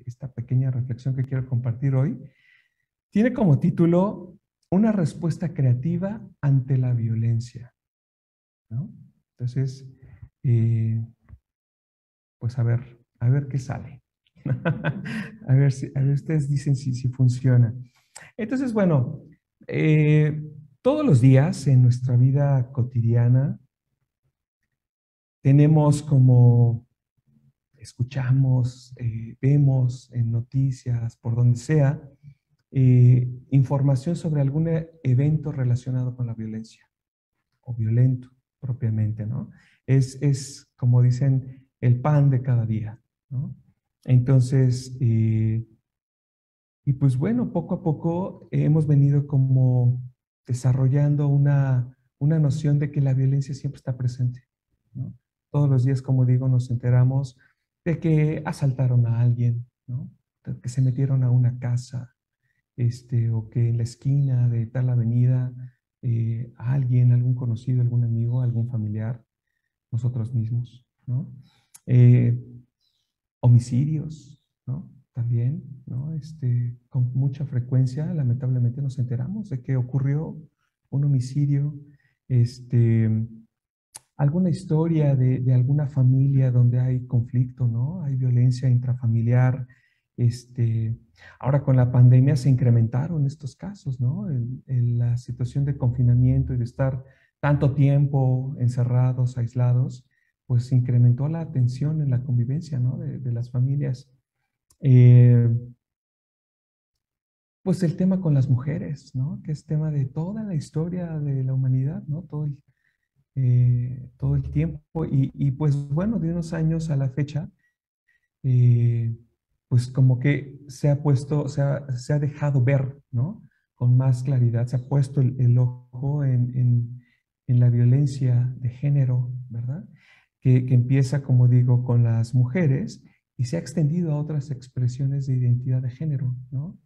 esta pequeña reflexión que quiero compartir hoy, tiene como título Una respuesta creativa ante la violencia, ¿no? Entonces, eh, pues a ver qué sale. A ver ustedes dicen si funciona. Entonces, bueno, eh, todos los días en nuestra vida cotidiana tenemos como escuchamos, vemos en noticias, por donde sea, información sobre algún evento relacionado con la violencia o violento propiamente, ¿no? Como dicen, el pan de cada día, ¿no? Entonces, y pues bueno, poco a poco hemos venido como desarrollando una noción de que la violencia siempre está presente, ¿no? Todos los días, como digo, nos enteramos de que asaltaron a alguien, ¿no? De que se metieron a una casa, o que en la esquina de tal avenida, alguien, algún conocido, algún amigo, algún familiar, nosotros mismos, ¿no? Eh, Homicidios, ¿no? También, ¿no? Con mucha frecuencia, lamentablemente, nos enteramos de que ocurrió un homicidio, este, alguna historia de alguna familia donde hay conflicto, ¿no? Hay violencia intrafamiliar. Este, Ahora con la pandemia se incrementaron estos casos, ¿no? En la situación de confinamiento y de estar tanto tiempo encerrados, aislados, pues se incrementó la tensión en la convivencia, ¿no? De las familias. Eh, pues el tema con las mujeres, ¿no? Que es tema de toda la historia de la humanidad, ¿no? Todo el tiempo. Y pues bueno, de unos años a la fecha, eh, pues como que se ha puesto, se ha dejado ver, ¿no? Con más claridad, se ha puesto el ojo en la violencia de género, ¿verdad? Que empieza, como digo, con las mujeres y se ha extendido a otras expresiones de identidad de género, ¿no?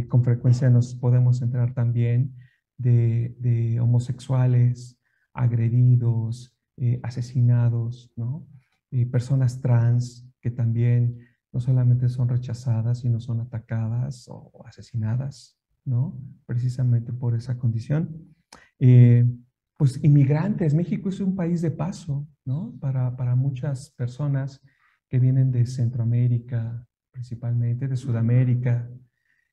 Con frecuencia nos podemos enterar también de homosexuales agredidos, asesinados, ¿no? Personas trans que también no solamente son rechazadas, sino son atacadas o asesinadas, ¿no? Precisamente por esa condición. Eh, pues inmigrantes, México es un país de paso, ¿no? Para muchas personas que vienen de Centroamérica, principalmente de Sudamérica,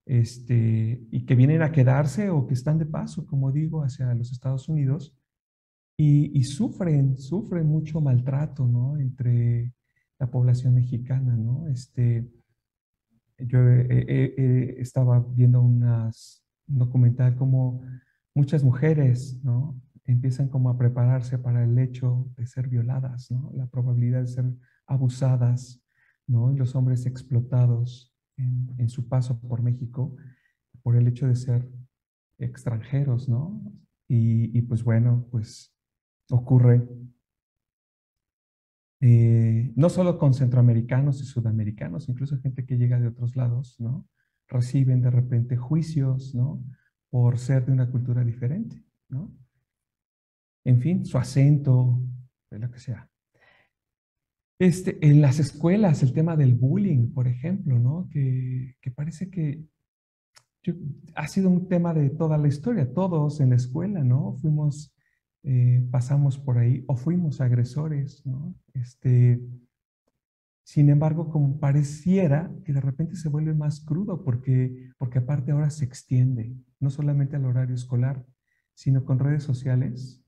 y que vienen a quedarse o que están de paso, como digo, hacia los Estados Unidos y sufren mucho maltrato, ¿no? Entre la población mexicana, ¿no? Yo estaba viendo un documental como muchas mujeres, ¿no? Empiezan como a prepararse para el hecho de ser violadas, ¿no? La probabilidad de ser abusadas, ¿no? Y los hombres explotados en su paso por México por el hecho de ser extranjeros, ¿no? Y pues bueno, pues ocurre no solo con centroamericanos y sudamericanos, incluso gente que llega de otros lados, ¿no? Reciben de repente juicios, ¿no? Por ser de una cultura diferente, ¿no? En fin, su acento, de lo que sea. En las escuelas, el tema del bullying, por ejemplo, ¿no? Que parece que yo- ha sido un tema de toda la historia. Todos en la escuela, ¿no? Pasamos por ahí o fuimos agresores, ¿no? Sin embargo, como pareciera que de repente se vuelve más crudo porque aparte ahora se extiende, no solamente al horario escolar, sino con redes sociales,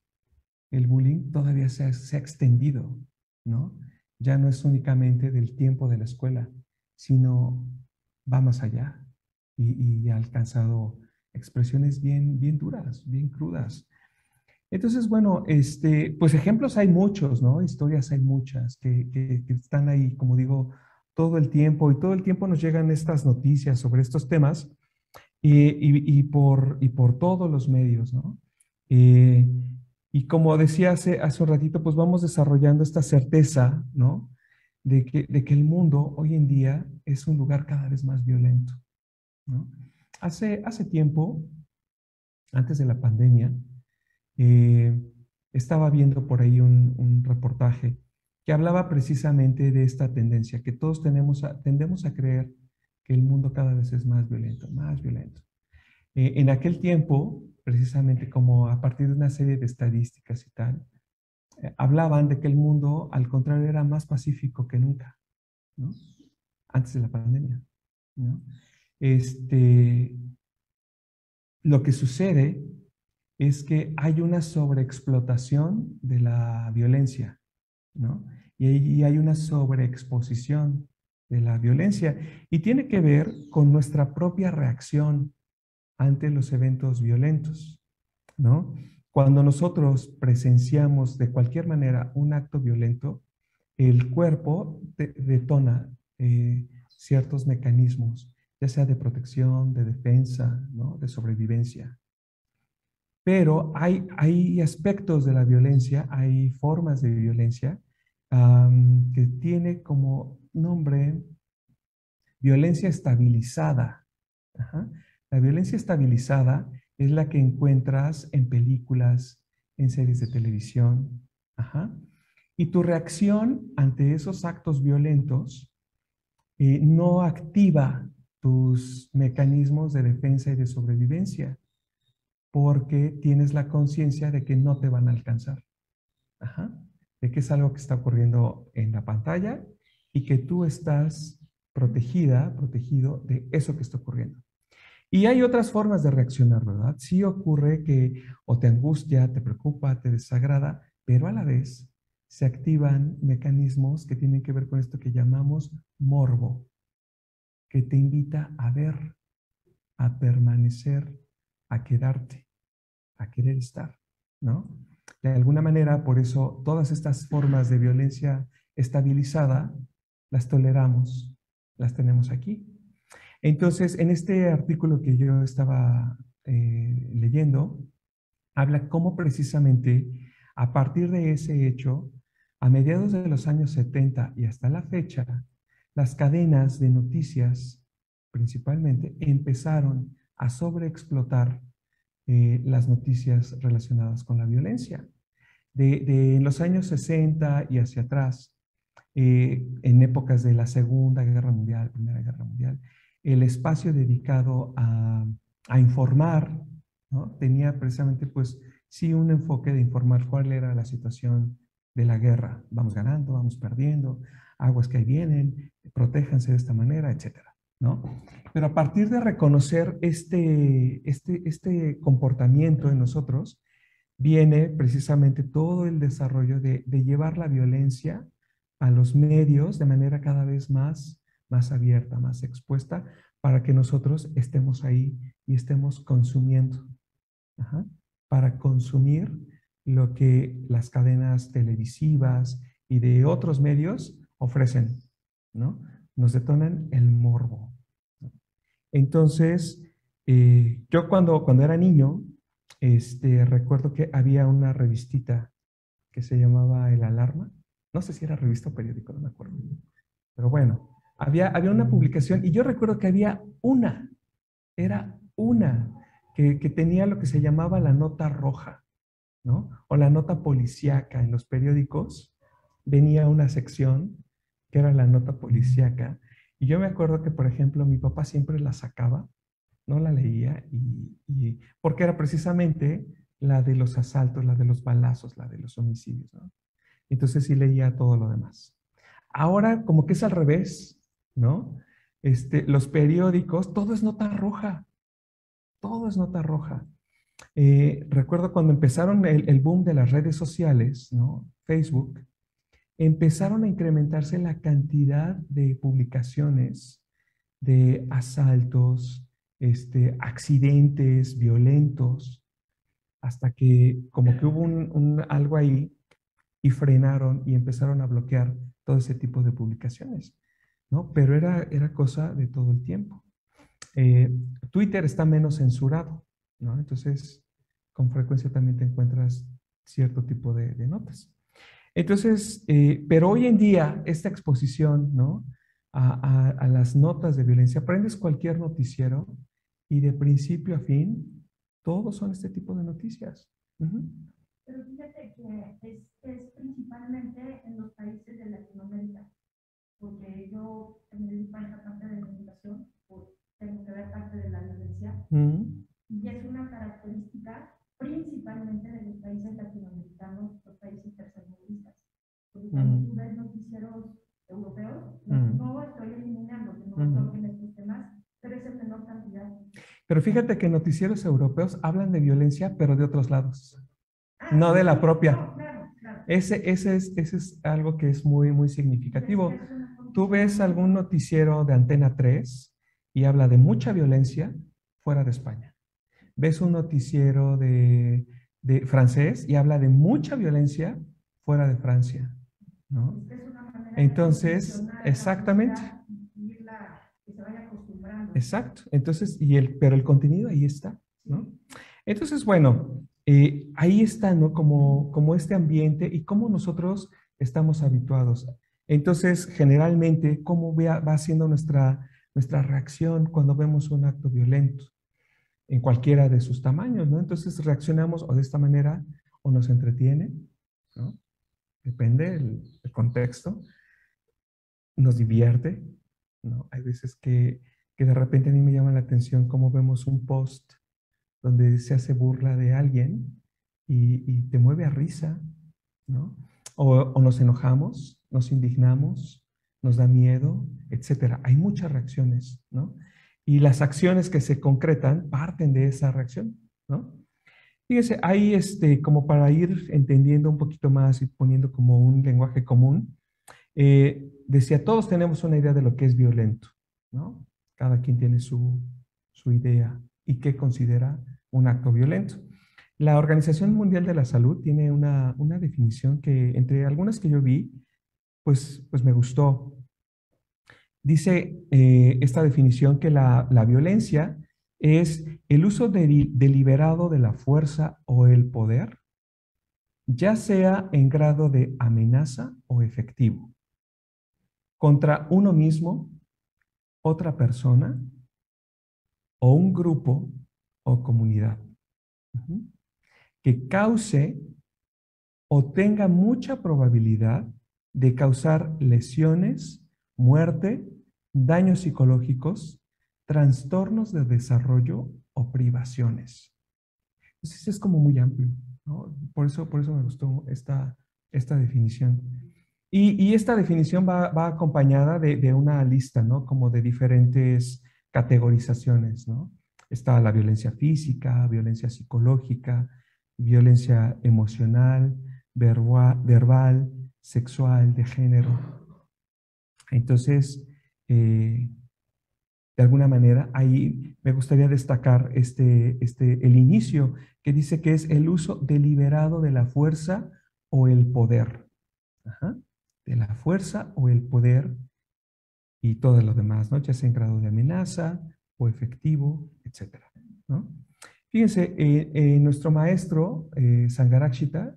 el bullying todavía se ha extendido, ¿no? Ya no es únicamente del tiempo de la escuela, sino va más allá y ha alcanzado expresiones bien duras, bien crudas. Entonces, bueno, pues ejemplos hay muchos, ¿no? Historias hay muchas que están ahí, como digo, todo el tiempo y todo el tiempo nos llegan estas noticias sobre estos temas y por todos los medios, ¿no? Eh, y como decía hace un ratito, pues vamos desarrollando esta certeza, ¿no? De que el mundo hoy en día es un lugar cada vez más violento, ¿no? Hace tiempo, antes de la pandemia, eh, estaba viendo por ahí un reportaje que hablaba precisamente de esta tendencia, que todos tendemos a creer que el mundo cada vez es más violento, más violento. En aquel tiempo, precisamente como a partir de una serie de estadísticas y tal, hablaban de que el mundo, al contrario, era más pacífico que nunca, ¿no? Antes de la pandemia, ¿no? Este, lo que sucede es que hay una sobreexplotación de la violencia, ¿no? Y hay una sobreexposición de la violencia y tiene que ver con nuestra propia reacción ante los eventos violentos, ¿no? Cuando nosotros presenciamos de cualquier manera un acto violento, el cuerpo detona ciertos mecanismos, ya sea de protección, de defensa, ¿no? De sobrevivencia. Pero hay aspectos de la violencia, hay formas de violencia que tiene como nombre violencia estabilizada. Ajá. La violencia estabilizada es la que encuentras en películas, en series de televisión. Ajá. Y tu reacción ante esos actos violentos no activa tus mecanismos de defensa y de sobrevivencia porque tienes la conciencia de que no te van a alcanzar. Ajá. De que es algo que está ocurriendo en la pantalla y que tú estás protegida, protegido de eso que está ocurriendo. Y hay otras formas de reaccionar, ¿verdad? Sí ocurre que o te angustia, te preocupa, te desagrada, pero a la vez se activan mecanismos que tienen que ver con esto que llamamos morbo, que te invita a ver, a permanecer, a quedarte, a querer estar, ¿no? De alguna manera, por eso, todas estas formas de violencia estabilizada las toleramos, las tenemos aquí. Entonces, en este artículo que yo estaba leyendo, habla cómo precisamente a partir de ese hecho, a mediados de los años 70 y hasta la fecha, las cadenas de noticias principalmente empezaron a sobreexplotar las noticias relacionadas con la violencia. De los años 60 y hacia atrás, en épocas de la Segunda Guerra Mundial, Primera Guerra Mundial, el espacio dedicado a informar, ¿no? Tenía precisamente, pues, sí, un enfoque de informar cuál era la situación de la guerra. Vamos ganando, vamos perdiendo, aguas que ahí vienen, protéjanse de esta manera, etcétera, ¿no? Pero a partir de reconocer este comportamiento en nosotros, viene precisamente todo el desarrollo de llevar la violencia a los medios de manera cada vez más abierta, más expuesta, para que nosotros estemos ahí y estemos consumiendo. Ajá. Para consumir lo que las cadenas televisivas y de otros medios ofrecen, ¿no? Nos detonan el morbo. Entonces, yo cuando era niño, recuerdo que había una revistita que se llamaba El Alarma. No sé si era revista o periódico, no me acuerdo. Pero bueno, había una publicación y yo recuerdo que había era una que tenía lo que se llamaba la nota roja, ¿no? O la nota policíaca en los periódicos. Venía una sección que era la nota policíaca. Y yo me acuerdo que, por ejemplo, mi papá siempre la sacaba, no la leía, porque era precisamente la de los asaltos, la de los balazos, la de los homicidios, ¿no? Entonces sí leía todo lo demás. Ahora como que es al revés, ¿no? Los periódicos, todo es nota roja, todo es nota roja. Recuerdo cuando empezaron el boom de las redes sociales, ¿no? Facebook, empezaron a incrementarse la cantidad de publicaciones de asaltos, accidentes violentos, hasta que como que hubo algo ahí y frenaron y empezaron a bloquear todo ese tipo de publicaciones, ¿no? Pero era cosa de todo el tiempo. Eh, Twitter está menos censurado, ¿no? Entonces, con frecuencia también te encuentras cierto tipo de notas. Entonces, pero hoy en día, esta exposición, ¿no? A las notas de violencia, prendes cualquier noticiero y de principio a fin, todos son este tipo de noticias. Uh -huh. Pero fíjate que es principalmente en los países noticieros europeos. No, Mm. no estoy eliminando, que no Ujú. creo que les guste más, pero es en menor cantidad. Pero fíjate que noticieros europeos hablan de violencia, pero de otros lados, Ah, no sí, de la sí, propia. no, claro, claro. Ese es algo que es muy, muy Es significativo. un Tú ves algún condicionamiento. noticiero de Antena 3 y habla de mucha violencia fuera de España. Ves un noticiero de francés y habla de mucha violencia fuera de Francia, ¿no? Es que es una manera de Entonces, condicionar a la exactamente, sociedad y irla, que se vaya acostumbrando. exacto. Entonces, pero el contenido ahí está, ¿no? Sí. Entonces, bueno, ahí está, ¿no? Como este ambiente y cómo nosotros estamos habituados. Entonces, generalmente, ¿cómo va siendo nuestra reacción cuando vemos un acto violento en cualquiera de sus tamaños, ¿no? Entonces, reaccionamos o de esta manera o nos entretiene, ¿no? Depende el contexto, nos divierte, ¿no? Hay veces que de repente a mí me llama la atención cómo vemos un post donde se hace burla de alguien y te mueve a risa, ¿no? O nos enojamos, nos indignamos, nos da miedo, etcétera. Hay muchas reacciones, ¿no? Y las acciones que se concretan parten de esa reacción, ¿no? Fíjese, ahí como para ir entendiendo un poquito más y poniendo como un lenguaje común, decía, todos tenemos una idea de lo que es violento, ¿no? Cada quien tiene su idea y qué considera un acto violento. La Organización Mundial de la Salud tiene una definición que, entre algunas que yo vi, pues me gustó. Dice esta definición que la violencia es el uso deliberado de la fuerza o el poder, ya sea en grado de amenaza o efectivo, contra uno mismo, otra persona o un grupo o comunidad, ujú, que cause o tenga mucha probabilidad de causar lesiones, muerte, daños psicológicos, trastornos de desarrollo o privaciones. Entonces es como muy amplio, ¿no? Por eso me gustó esta definición. Y esta definición va acompañada de una lista, ¿no? Como de diferentes categorizaciones, ¿no? Está la violencia física, violencia psicológica, violencia emocional, verbal, sexual, de género. Entonces, de alguna manera, ahí me gustaría destacar el inicio, que dice que es el uso deliberado de la fuerza o el poder. Ajá. De la fuerza o el poder y todo lo demás, ¿no? Ya sea en grado de amenaza o efectivo, etcétera, ¿no? Fíjense, nuestro maestro, Sangarakshita,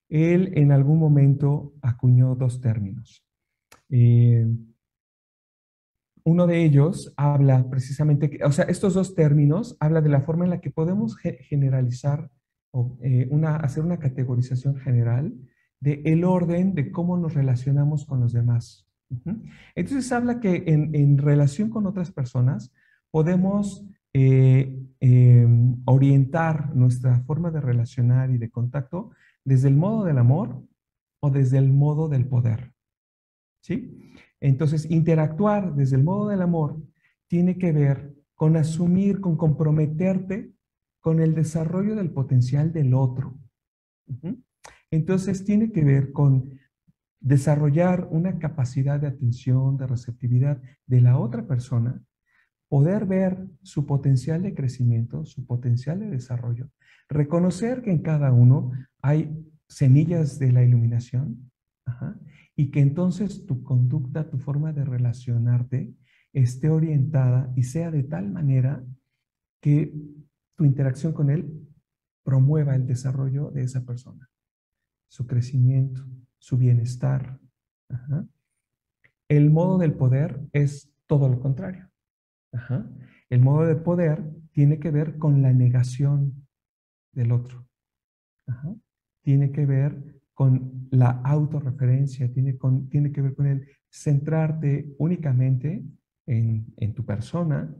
él en algún momento acuñó dos términos. Eh, Uno de ellos habla precisamente, o sea, estos dos términos habla de la forma en la que podemos generalizar o hacer una categorización general de el orden de cómo nos relacionamos con los demás. Ujú. Entonces habla que en relación con otras personas podemos orientar nuestra forma de relacionar y de contacto desde el modo del amor o desde el modo del poder. ¿Sí? Entonces, interactuar desde el modo del amor tiene que ver con asumir, con comprometerte con el desarrollo del potencial del otro. Ujú. Entonces, tiene que ver con desarrollar una capacidad de atención, de receptividad de la otra persona, poder ver su potencial de crecimiento, su potencial de desarrollo, reconocer que en cada uno hay semillas de la iluminación, ajá, y que entonces tu conducta, tu forma de relacionarte esté orientada y sea de tal manera que tu interacción con él promueva el desarrollo de esa persona, su crecimiento, su bienestar. Ajá. El modo del poder es todo lo contrario. Ajá. El modo de poder tiene que ver con la negación del otro. Ajá. Tiene que ver con la autorreferencia, tiene que ver con el centrarte únicamente en tu persona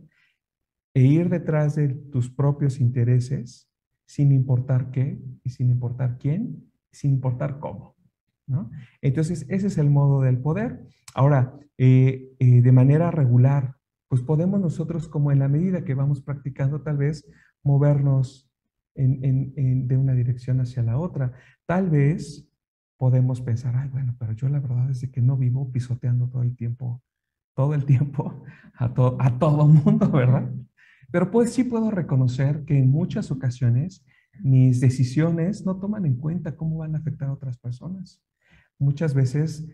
e ir detrás de tus propios intereses sin importar qué y sin importar quién, sin importar cómo. ¿no? Entonces, ese es el modo del poder. Ahora, de manera regular, pues podemos nosotros, como en la medida que vamos practicando, tal vez movernos de una dirección hacia la otra. Tal vez podemos pensar, ay, bueno, pero yo la verdad es de que no vivo pisoteando todo el tiempo a todo mundo, ¿verdad? Pero pues sí puedo reconocer que en muchas ocasiones mis decisiones no toman en cuenta cómo van a afectar a otras personas. Muchas veces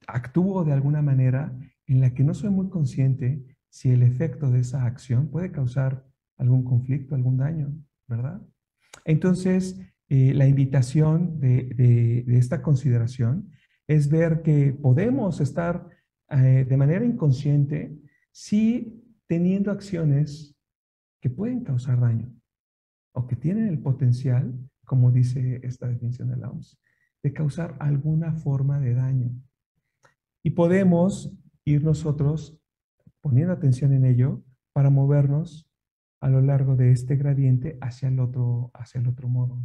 actúo de alguna manera en la que no soy muy consciente si el efecto de esa acción puede causar algún conflicto, algún daño, ¿verdad? Entonces, la invitación de esta consideración es ver que podemos estar de manera inconsciente sí teniendo acciones que pueden causar daño o que tienen el potencial, como dice esta definición de la OMS, de causar alguna forma de daño. Y podemos ir nosotros poniendo atención en ello para movernos a lo largo de este gradiente hacia el otro modo,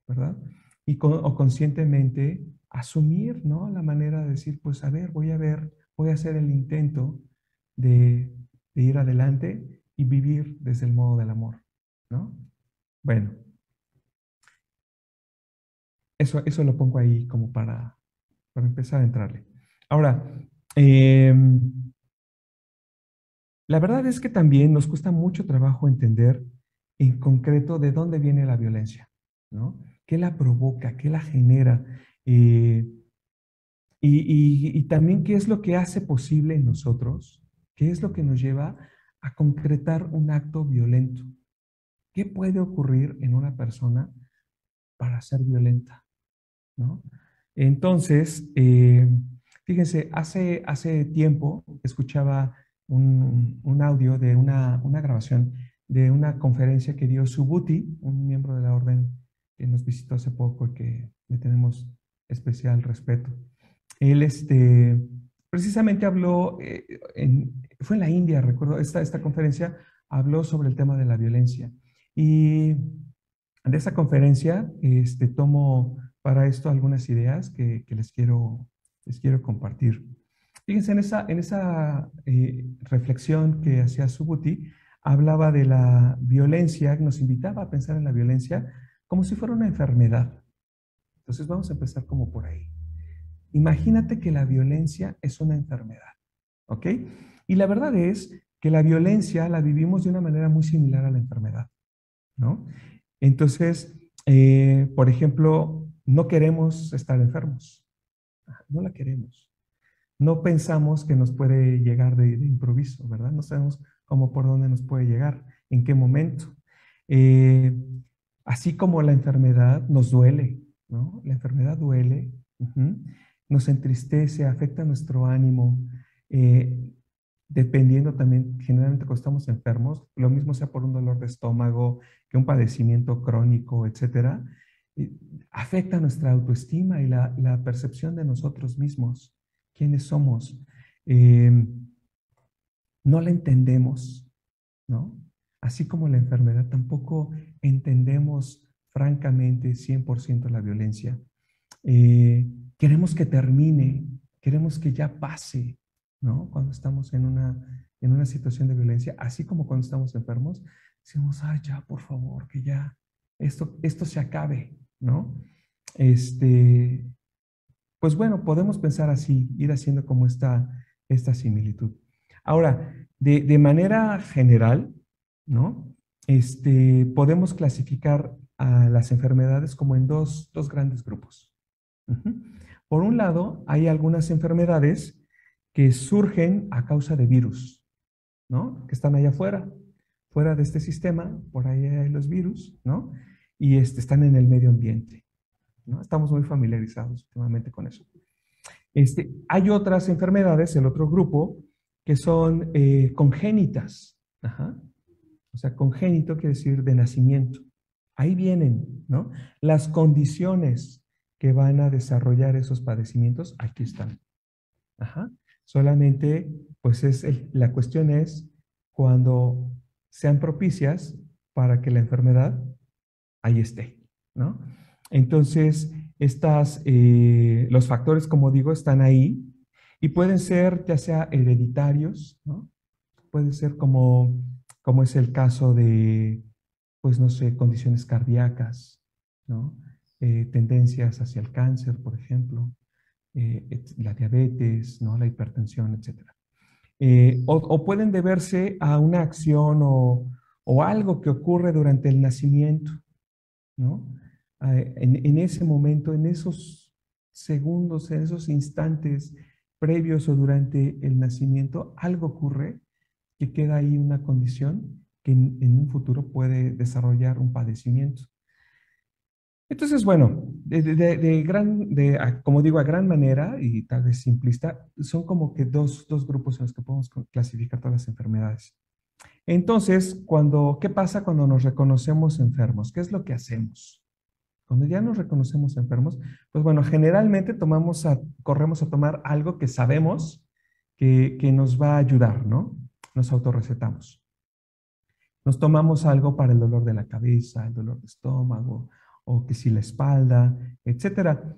¿verdad? O conscientemente asumir, ¿no? La manera de decir, pues a ver, voy a hacer el intento de, de ir adelante y vivir desde el modo del amor, ¿no? Bueno, eso lo pongo ahí como para empezar a entrarle. Ahora, eh, la verdad es que también nos cuesta mucho trabajo entender en concreto de dónde viene la violencia, ¿no? ¿Qué la provoca? ¿Qué la genera? Eh, y también qué es lo que hace posible en nosotros, qué es lo que nos lleva a concretar un acto violento. ¿Qué puede ocurrir en una persona para ser violenta? ¿No? Entonces, fíjense, hace tiempo escuchaba un audio de una grabación de una conferencia que dio Subhuti, un miembro de la orden que nos visitó hace poco y que le tenemos especial respeto. Él precisamente habló, fue en la India, recuerdo, esta conferencia habló sobre el tema de la violencia. Y de esa conferencia tomo para esto algunas ideas que les quiero compartir. Fíjense, en esa reflexión que hacía Subhuti, hablaba de la violencia, nos invitaba a pensar en la violencia como si fuera una enfermedad. Entonces vamos a empezar como por ahí. Imagínate que la violencia es una enfermedad, ¿ok? Y la verdad es que la violencia la vivimos de una manera muy similar a la enfermedad, ¿no? Entonces, por ejemplo, no queremos estar enfermos, no la queremos. No pensamos que nos puede llegar de improviso, ¿verdad? No sabemos cómo por dónde nos puede llegar, en qué momento. Eh, Así como la enfermedad nos duele, ¿no? La enfermedad duele, nos entristece, afecta nuestro ánimo, eh, dependiendo también, generalmente cuando estamos enfermos, lo mismo sea por un dolor de estómago, que un padecimiento crónico, etcétera, eh, afecta nuestra autoestima y la percepción de nosotros mismos, quiénes somos. Eh, no la entendemos, ¿no? Así como la enfermedad, tampoco entendemos francamente 100% la violencia. Queremos que termine, queremos que ya pase, ¿no? Cuando estamos en una situación de violencia, así como cuando estamos enfermos, decimos, ay, ya, por favor, que ya esto se acabe, ¿no? Este, pues bueno, podemos pensar así, ir haciendo como esta similitud. Ahora, de manera general, ¿no? Podemos clasificar a las enfermedades como en dos grandes grupos. Ujú. Por un lado, hay algunas enfermedades que surgen a causa de virus, ¿no? Que están allá afuera, fuera de este sistema, por ahí hay los virus, ¿no? Y están en el medio ambiente, ¿no? Estamos muy familiarizados últimamente con eso. Hay otras enfermedades, el otro grupo, que son congénitas. Ajá. O sea, congénito quiere decir de nacimiento. Ahí vienen, ¿no? Las condiciones que van a desarrollar esos padecimientos, aquí están. Ajá. Solamente, pues la cuestión es cuando sean propicias para que la enfermedad ahí esté, ¿no? Entonces, los factores, como digo, están ahí y pueden ser ya sea hereditarios, ¿no? Puede ser como es el caso de, pues no sé, condiciones cardíacas, ¿no? Tendencias hacia el cáncer, por ejemplo, la diabetes, ¿no? La hipertensión, etcétera. O pueden deberse a una acción o algo que ocurre durante el nacimiento, ¿no? En ese momento, en esos segundos, en esos instantes previos o durante el nacimiento, algo ocurre que queda ahí una condición que en un futuro puede desarrollar un padecimiento. Entonces, bueno, como digo, a gran manera y tal vez simplista, son como que dos grupos en los que podemos clasificar todas las enfermedades. Entonces, ¿qué pasa cuando nos reconocemos enfermos? ¿Qué es lo que hacemos? Cuando ya nos reconocemos enfermos, pues bueno, generalmente corremos a tomar algo que sabemos que nos va a ayudar, ¿no? Nos autorrecetamos. Nos tomamos algo para el dolor de la cabeza, el dolor de estómago, o que si la espalda, etcétera.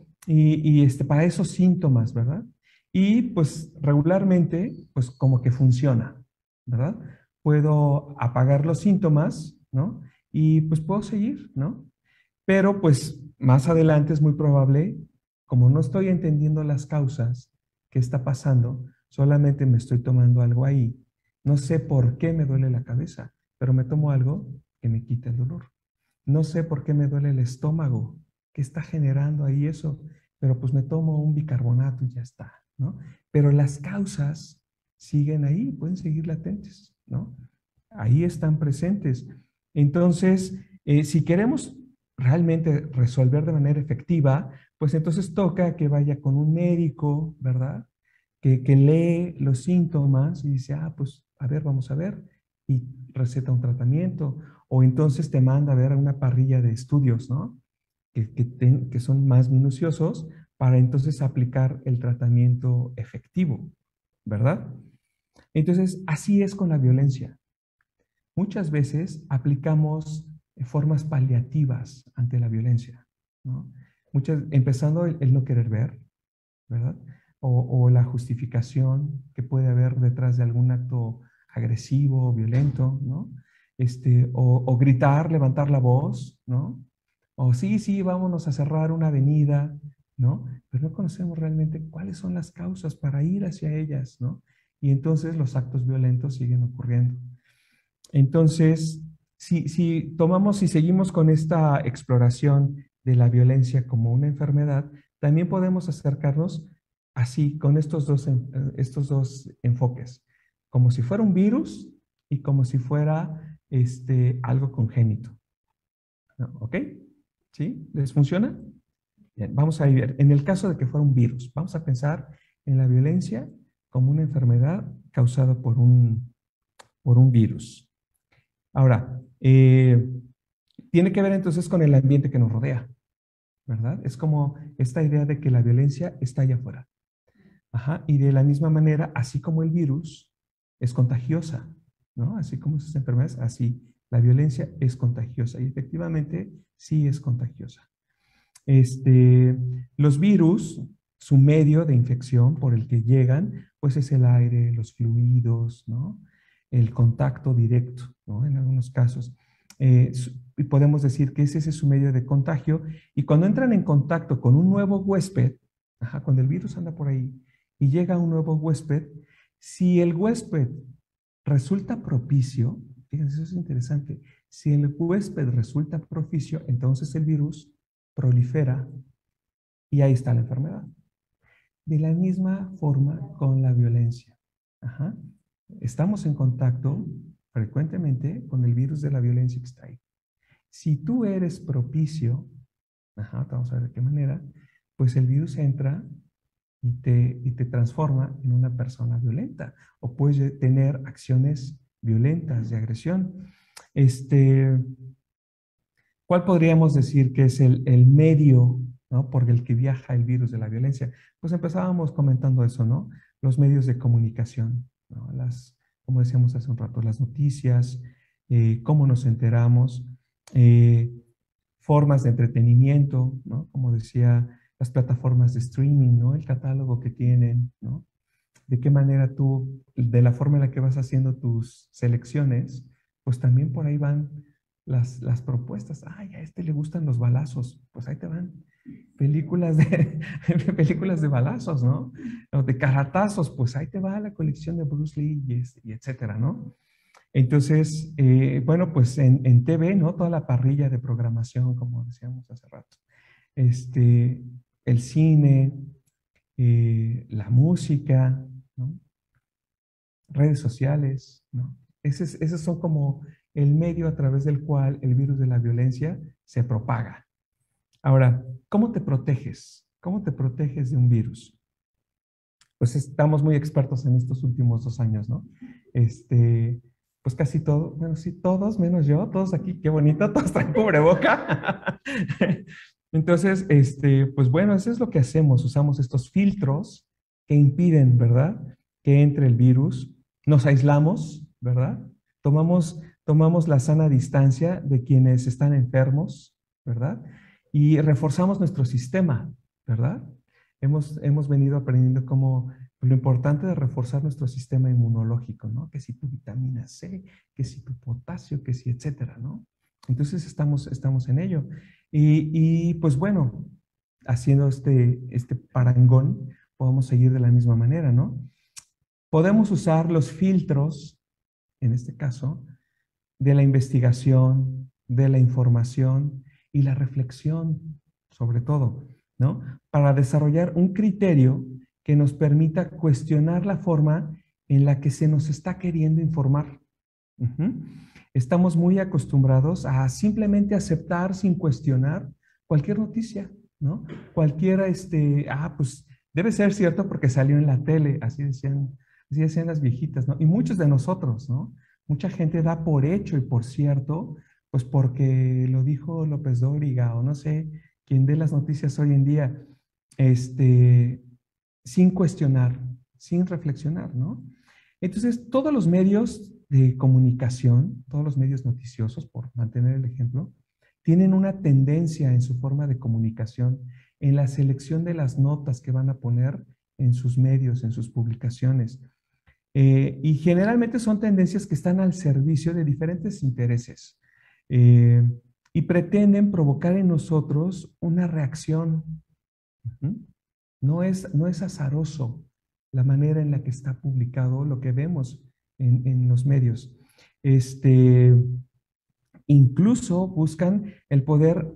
Para esos síntomas, ¿verdad? Y pues regularmente, pues como que funciona, ¿verdad? Puedo apagar los síntomas, ¿no? Y pues puedo seguir, ¿no? Pero pues más adelante es muy probable, como no estoy entendiendo las causas que está pasando, solamente me estoy tomando algo ahí. No sé por qué me duele la cabeza, pero me tomo algo que me quita el dolor. No sé por qué me duele el estómago, qué está generando ahí eso, pero pues me tomo un bicarbonato y ya está, ¿no? Pero las causas siguen ahí, pueden seguir latentes, ¿no? Ahí están presentes. Entonces, si queremos realmente resolver de manera efectiva, pues entonces toca que vaya con un médico, ¿verdad? Que lee los síntomas y dice, pues a ver, vamos a ver, y receta un tratamiento, o entonces te manda a ver una parrilla de estudios, ¿no? Que son más minuciosos para entonces aplicar el tratamiento efectivo, ¿verdad? Entonces, así es con la violencia. Muchas veces aplicamos formas paliativas ante la violencia, ¿no? Empezando el no querer ver, ¿verdad? O la justificación que puede haber detrás de algún acto agresivo, violento, ¿no? O gritar, levantar la voz, ¿no? O sí, sí, vámonos a cerrar una avenida, ¿no? Pero no conocemos realmente cuáles son las causas para ir hacia ellas, ¿no? Y entonces los actos violentos siguen ocurriendo. Entonces, si seguimos con esta exploración de la violencia como una enfermedad, también podemos acercarnos así, con estos dos enfoques, como si fuera un virus y como si fuera algo congénito. ¿Ok? ¿Sí? ¿Les funciona? Bien, vamos a ver. En el caso de que fuera un virus, vamos a pensar en la violencia como una enfermedad causada por un virus. Ahora, tiene que ver entonces con el ambiente que nos rodea, ¿verdad? Es como esta idea de que la violencia está allá afuera. Ajá, y de la misma manera, así como el virus es contagiosa, ¿no? Así como esas enfermedades, así la violencia es contagiosa y efectivamente sí es contagiosa. Los virus, su medio de infección por el que llegan, pues es el aire, los fluidos, ¿no? El contacto directo, ¿no? En algunos casos. Y podemos decir que ese es su medio de contagio. Y cuando entran en contacto con un nuevo huésped, cuando el virus anda por ahí y llega un nuevo huésped, si el huésped resulta propicio, fíjense, eso es interesante, si el huésped resulta propicio, entonces el virus prolifera y ahí está la enfermedad. De la misma forma con la violencia. Ajá. Estamos en contacto frecuentemente con el virus de la violencia que está ahí. Si tú eres propicio, vamos a ver de qué manera, pues el virus entra y te transforma en una persona violenta o puedes tener acciones violentas de agresión. ¿Cuál podríamos decir que es el medio, ¿no? por el que viaja el virus de la violencia? Pues empezábamos comentando eso, ¿no? Los medios de comunicación, ¿no? Como decíamos hace un rato, las noticias, cómo nos enteramos. formas de entretenimiento, ¿no? Como decía, las plataformas de streaming, ¿no? El catálogo que tienen, ¿no? De qué manera tú, de la forma en la que vas haciendo tus selecciones, pues también por ahí van las propuestas. Ay, a este le gustan los balazos, pues ahí te van películas de, películas de balazos, ¿no? O de caratazos, pues ahí te va la colección de Bruce Lee y etcétera, ¿no? Entonces, bueno, pues en TV, ¿no? Toda la parrilla de programación, como decíamos hace rato. Este, el cine, la música, ¿no? Redes sociales, ¿no? Esos son como el medio a través del cual el virus de la violencia se propaga. Ahora, ¿cómo te proteges? ¿Cómo te proteges de un virus? Pues estamos muy expertos en estos últimos 2 años, ¿no? Pues casi todos, bueno, sí, todos, menos yo, todos aquí, qué bonito, todos traen cubreboca. Entonces, pues bueno, eso es lo que hacemos, usamos estos filtros que impiden, ¿verdad? Que entre el virus, nos aislamos, ¿verdad? Tomamos la sana distancia de quienes están enfermos, ¿verdad? Y reforzamos nuestro sistema, ¿verdad? Hemos venido aprendiendo como lo importante de reforzar nuestro sistema inmunológico, ¿no? Que si tu vitamina C, que si tu potasio, que si etcétera, ¿no? Entonces estamos en ello. Pues bueno, haciendo este parangón, podemos seguir de la misma manera, ¿no? Podemos usar los filtros, en este caso, de la investigación, de la información y la reflexión, sobre todo, ¿no? Para desarrollar un criterio que nos permita cuestionar la forma en la que se nos está queriendo informar. Estamos muy acostumbrados a simplemente aceptar sin cuestionar cualquier noticia, ¿no? Cualquiera, pues debe ser cierto porque salió en la tele, así decían las viejitas, ¿no? Y muchos de nosotros, ¿no? Mucha gente da por hecho y por cierto, pues porque lo dijo López Dóriga o no sé, quién dé las noticias hoy en día, sin cuestionar, sin reflexionar, ¿no? Entonces, todos los medios de comunicación, todos los medios noticiosos, por mantener el ejemplo, tienen una tendencia en su forma de comunicación, en la selección de las notas que van a poner en sus medios, en sus publicaciones. Y generalmente son tendencias que están al servicio de diferentes intereses y pretenden provocar en nosotros una reacción. No es azaroso la manera en la que está publicado lo que vemos en los medios. Incluso buscan el poder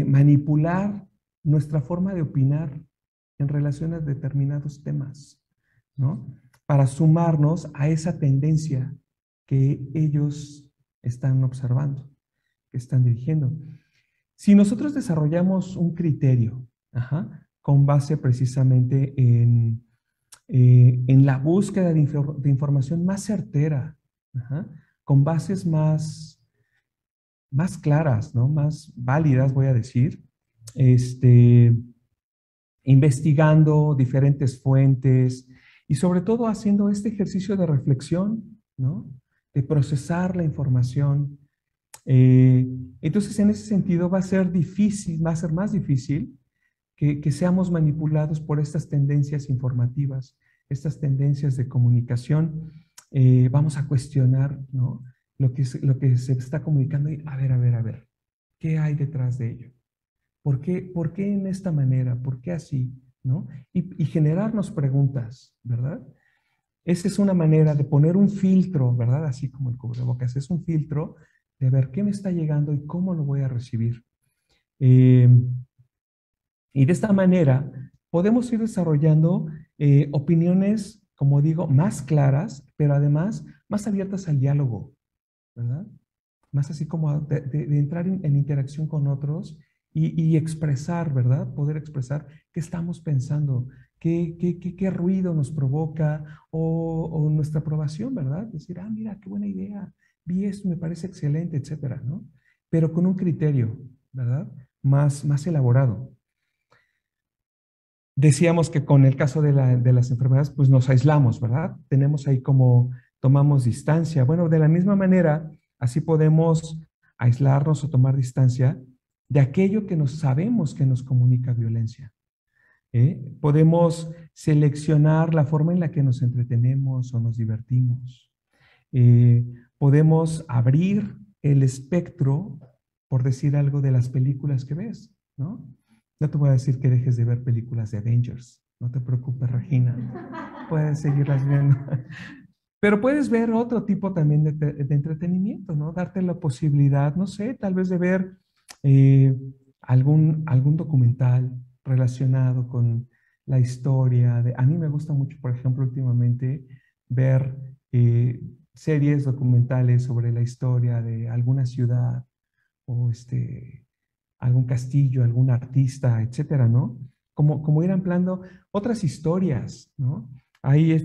manipular nuestra forma de opinar en relación a determinados temas, ¿no? Para sumarnos a esa tendencia que ellos están observando, que están dirigiendo. Si nosotros desarrollamos un criterio, con base precisamente en la búsqueda de información más certera, con bases más claras, ¿no? Más válidas, voy a decir, investigando diferentes fuentes y sobre todo haciendo este ejercicio de reflexión, ¿no? De procesar la información. Entonces, en ese sentido, va a ser más difícil que seamos manipulados por estas tendencias informativas, estas tendencias de comunicación. Vamos a cuestionar, ¿no? Lo que se está comunicando y a ver, ¿qué hay detrás de ello? ¿Por qué en esta manera? ¿Por qué así? ¿No? Y generarnos preguntas, ¿verdad? Esa es una manera de poner un filtro, ¿verdad? Así como el cubrebocas, es un filtro de ver qué me está llegando y cómo lo voy a recibir. Y de esta manera podemos ir desarrollando opiniones, como digo, más claras, pero además más abiertas al diálogo, ¿verdad? Más así como de entrar en interacción con otros y expresar, ¿verdad? Poder expresar qué estamos pensando, qué ruido nos provoca o nuestra aprobación, ¿verdad? Decir, mira, qué buena idea, vi esto, me parece excelente, etcétera, ¿no? Pero con un criterio, ¿verdad? Más elaborado. Decíamos que con el caso de las enfermedades, pues nos aislamos, ¿verdad? Tenemos ahí como tomamos distancia. Bueno, de la misma manera, así podemos aislarnos o tomar distancia de aquello que nos sabemos que nos comunica violencia. Podemos seleccionar la forma en la que nos entretenemos o nos divertimos. Eh, Podemos abrir el espectro, por decir algo, de las películas que ves, ¿no? No te voy a decir que dejes de ver películas de Avengers. No te preocupes, Regina. Puedes seguirlas viendo. Pero puedes ver otro tipo también de entretenimiento, ¿no? Darte la posibilidad, no sé, tal vez de ver eh, algún documental relacionado con la historia. A mí me gusta mucho, por ejemplo, últimamente ver series documentales sobre la historia de alguna ciudad o algún castillo, algún artista, etcétera, ¿no? Como ir ampliando otras historias, ¿no?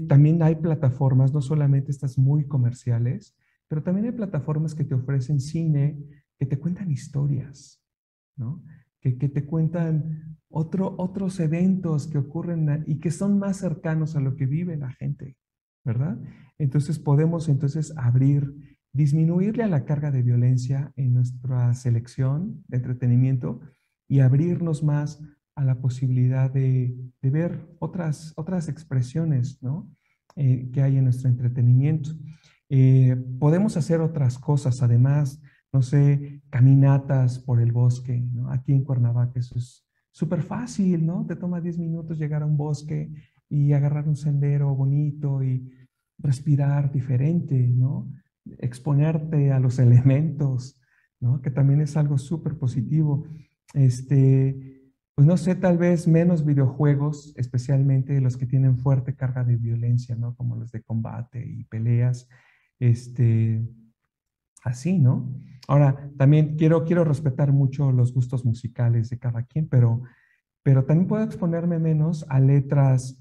También hay plataformas, no solamente estas muy comerciales, pero también hay plataformas que te ofrecen cine, que te cuentan historias, ¿no? Que te cuentan otros eventos que ocurren y que son más cercanos a lo que vive la gente, ¿verdad? Entonces podemos entonces disminuirle a la carga de violencia en nuestra selección de entretenimiento y abrirnos más a la posibilidad de ver otras expresiones, ¿no? Que hay en nuestro entretenimiento. Podemos hacer otras cosas, además, no sé, caminatas por el bosque, ¿no? Aquí en Cuernavaca eso es súper fácil, ¿no? Te toma 10 minutos llegar a un bosque y agarrar un sendero bonito y respirar diferente, ¿no? Exponerte a los elementos, ¿no? Que también es algo súper positivo. Pues no sé, tal vez menos videojuegos, especialmente los que tienen fuerte carga de violencia, ¿no? Como los de combate y peleas, este, así, ¿no? Ahora, también quiero respetar mucho los gustos musicales de cada quien, pero también puedo exponerme menos a letras,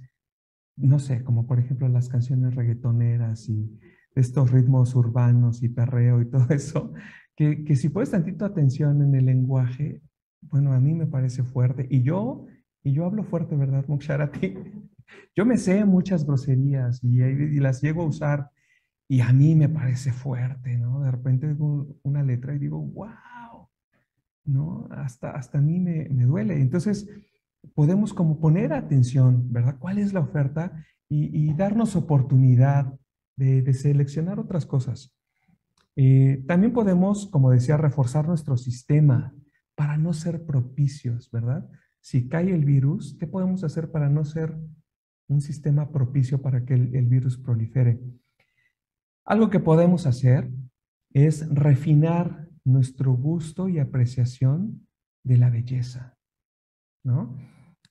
no sé, como por ejemplo las canciones reggaetoneras y estos ritmos urbanos y perreo y todo eso, que si pones tantito atención en el lenguaje, bueno, a mí me parece fuerte. Y yo hablo fuerte, ¿verdad, Muksharati? Yo me sé muchas groserías y las llego a usar y a mí me parece fuerte, ¿no? De repente digo una letra y digo, wow, ¿no? Hasta a mí me duele. Entonces, podemos como poner atención, ¿verdad? ¿Cuál es la oferta? Y darnos oportunidad de seleccionar otras cosas. También podemos, como decía, reforzar nuestro sistema para no ser propicios, ¿verdad? Si cae el virus, ¿qué podemos hacer para no ser un sistema propicio para que el virus prolifere? Algo que podemos hacer es refinar nuestro gusto y apreciación de la belleza, ¿no?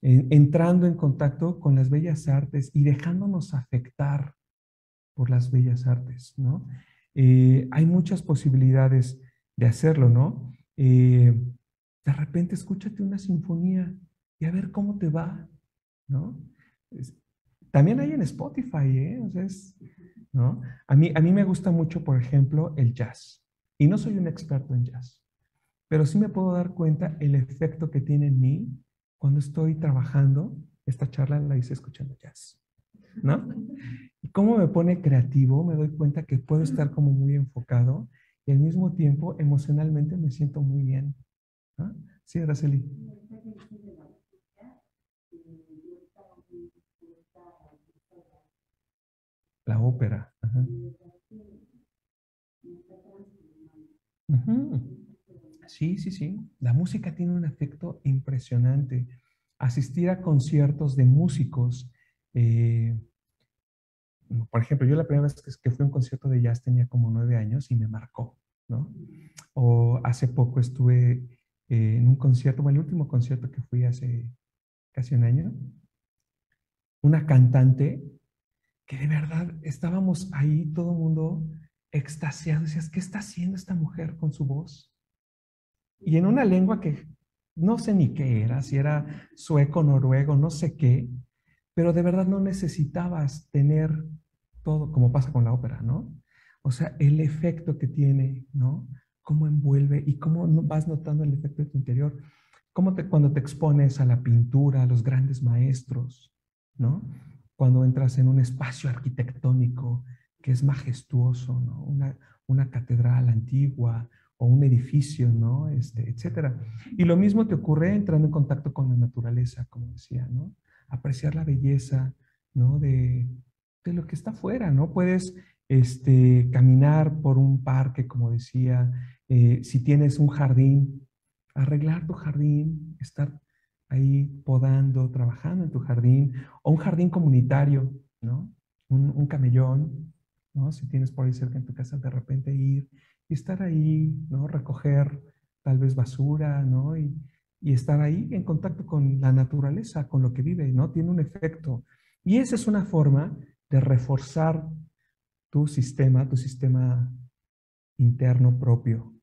Entrando en contacto con las bellas artes y dejándonos afectar por las bellas artes, ¿no? Hay muchas posibilidades de hacerlo, ¿no? De repente escúchate una sinfonía y a ver cómo te va, ¿no? Es- También hay en Spotify, ¿eh? O sea, ¿no? A mí me gusta mucho, por ejemplo, el jazz. Y no soy un experto en jazz, pero sí me puedo dar cuenta el efecto que tiene en mí cuando estoy trabajando. Esta charla la hice escuchando jazz, ¿no? Y cómo me pone creativo, me doy cuenta que puedo estar como muy enfocado y al mismo tiempo emocionalmente me siento muy bien, ¿no? Sí, Araceli. La ópera. Ajá. Ujú. Sí, sí, sí. La música tiene un efecto impresionante. Asistir a conciertos de músicos, eh, por ejemplo, yo la primera vez que fui a un concierto de jazz tenía como 9 años y me marcó, ¿no? O hace poco estuve en un concierto, bueno, el último concierto que fui hace casi un año, una cantante que de verdad estábamos ahí todo el mundo extasiado. Decías, ¿qué está haciendo esta mujer con su voz? Y en una lengua que no sé ni qué era, si era sueco, noruego, no sé qué, pero de verdad no necesitabas tener todo como pasa con la ópera, ¿no? O sea, el efecto que tiene, ¿no? Cómo envuelve y cómo vas notando el efecto de tu interior. Cuando te expones a la pintura, a los grandes maestros, ¿no? Cuando entras en un espacio arquitectónico que es majestuoso, ¿no? Una catedral antigua, o un edificio, ¿no? Etcétera. Y lo mismo te ocurre entrando en contacto con la naturaleza, como decía, ¿no? Apreciar la belleza, ¿no? De lo que está afuera, ¿no? Puedes caminar por un parque, como decía, si tienes un jardín, arreglar tu jardín, estar ahí podando, trabajando en tu jardín, o un jardín comunitario, ¿no? Un camellón, ¿no? Si tienes por ahí cerca en tu casa, de repente ir y estar ahí, ¿no? Recoger tal vez basura, ¿no? Y estar ahí en contacto con la naturaleza, con lo que vive, ¿no? Tiene un efecto. Y esa es una forma de reforzar tu sistema interno propio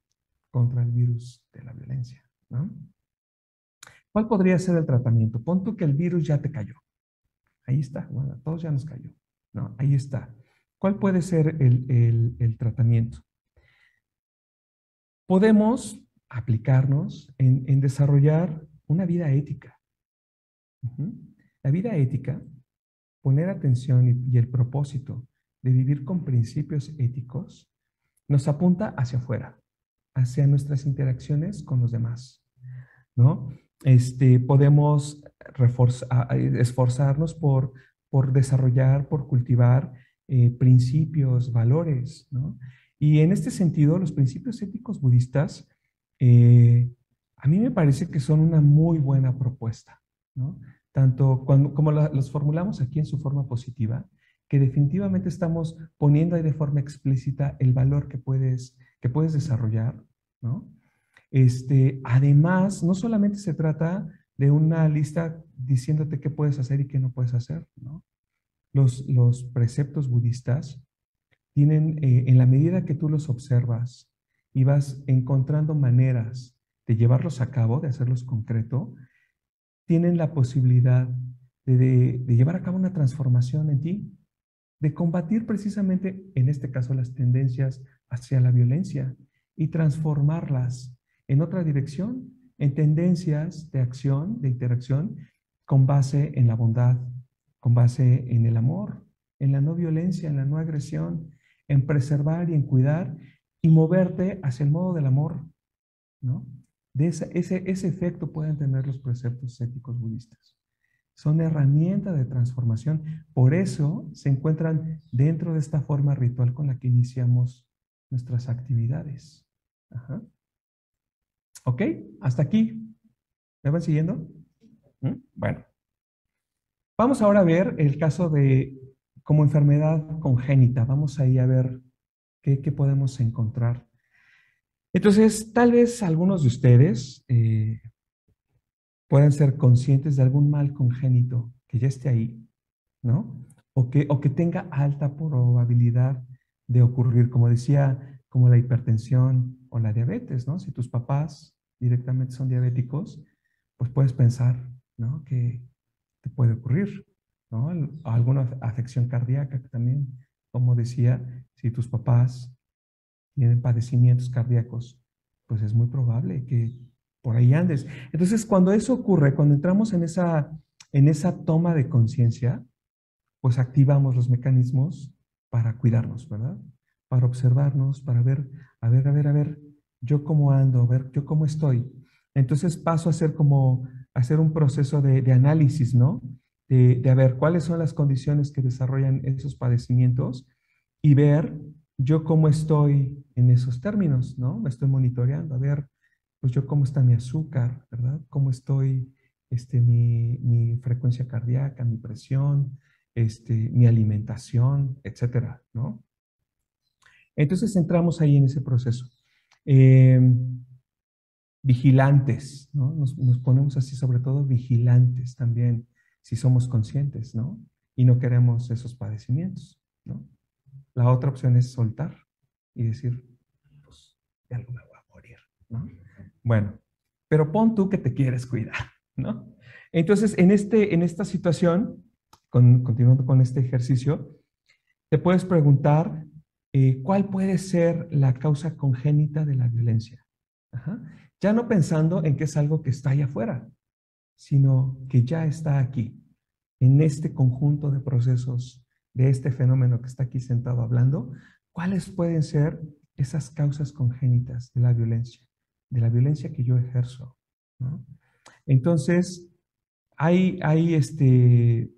contra el virus de la violencia, ¿no? ¿Cuál podría ser el tratamiento? Pon tú que el virus ya te cayó. Ahí está, bueno, a todos ya nos cayó. No, ahí está. ¿Cuál puede ser el tratamiento? Podemos aplicarnos en desarrollar una vida ética. Ujú. La vida ética, poner atención y el propósito de vivir con principios éticos, nos apunta hacia afuera, hacia nuestras interacciones con los demás, ¿no? Podemos esforzarnos por desarrollar, por cultivar principios, valores, ¿no? Y en este sentido, los principios éticos budistas, eh, a mí me parece que son una muy buena propuesta, ¿no? Tanto como los formulamos aquí en su forma positiva, que definitivamente estamos poniendo ahí de forma explícita el valor que puedes desarrollar, ¿no? Además, no solamente se trata de una lista diciéndote qué puedes hacer y qué no puedes hacer, ¿no? Los preceptos budistas tienen, en la medida que tú los observas y vas encontrando maneras de llevarlos a cabo, de hacerlos concreto, tienen la posibilidad de llevar a cabo una transformación en ti, de combatir precisamente, en este caso, las tendencias hacia la violencia y transformarlas en otra dirección, en tendencias de acción, de interacción, con base en la bondad, con base en el amor, en la no violencia, en la no agresión, en preservar y en cuidar y moverte hacia el modo del amor, ¿no? Ese efecto pueden tener los preceptos éticos budistas. Son herramientas de transformación. Por eso se encuentran dentro de esta forma ritual con la que iniciamos nuestras actividades. Ajá. ¿Ok? Hasta aquí. ¿Me van siguiendo? ¿Mm? Bueno, vamos ahora a ver el caso de como enfermedad congénita. Vamos ahí a ver qué podemos encontrar. Entonces, tal vez algunos de ustedes puedan ser conscientes de algún mal congénito que ya esté ahí, ¿no? O que tenga alta probabilidad de ocurrir, como decía, como la hipertensión o la diabetes, ¿no? Si tus papás directamente son diabéticos, pues puedes pensar, ¿no? Que te puede ocurrir, ¿no? Alguna afección cardíaca también, como decía, si tus papás tienen padecimientos cardíacos, pues es muy probable que por ahí andes. Entonces, cuando eso ocurre, cuando entramos en esa toma de conciencia, pues activamos los mecanismos para cuidarnos, ¿verdad? Para observarnos, para ver, a ver, yo cómo ando, a ver, yo cómo estoy. Entonces paso a hacer un proceso de análisis, ¿no? De a ver cuáles son las condiciones que desarrollan esos padecimientos y ver yo cómo estoy en esos términos, ¿no? Me estoy monitoreando, a ver, pues yo cómo está mi azúcar, ¿verdad? Cómo estoy, mi frecuencia cardíaca, mi presión, mi alimentación, etcétera, ¿no? Entonces entramos ahí en ese proceso. Eh, Vigilantes, ¿no? Nos ponemos así, sobre todo vigilantes también, si somos conscientes, ¿no? Y no queremos esos padecimientos, ¿no? La otra opción es soltar y decir, pues, de algo me voy a morir, ¿no? Bueno, pero pon tú que te quieres cuidar, ¿no? Entonces, en esta situación, continuando con este ejercicio, te puedes preguntar cuál puede ser la causa congénita de la violencia. Ajá. Ya no pensando en que es algo que está allá afuera, sino que ya está aquí, en este conjunto de procesos, de este fenómeno que está aquí sentado hablando, ¿cuáles pueden ser esas causas congénitas de la violencia que yo ejerzo, ¿no? Entonces,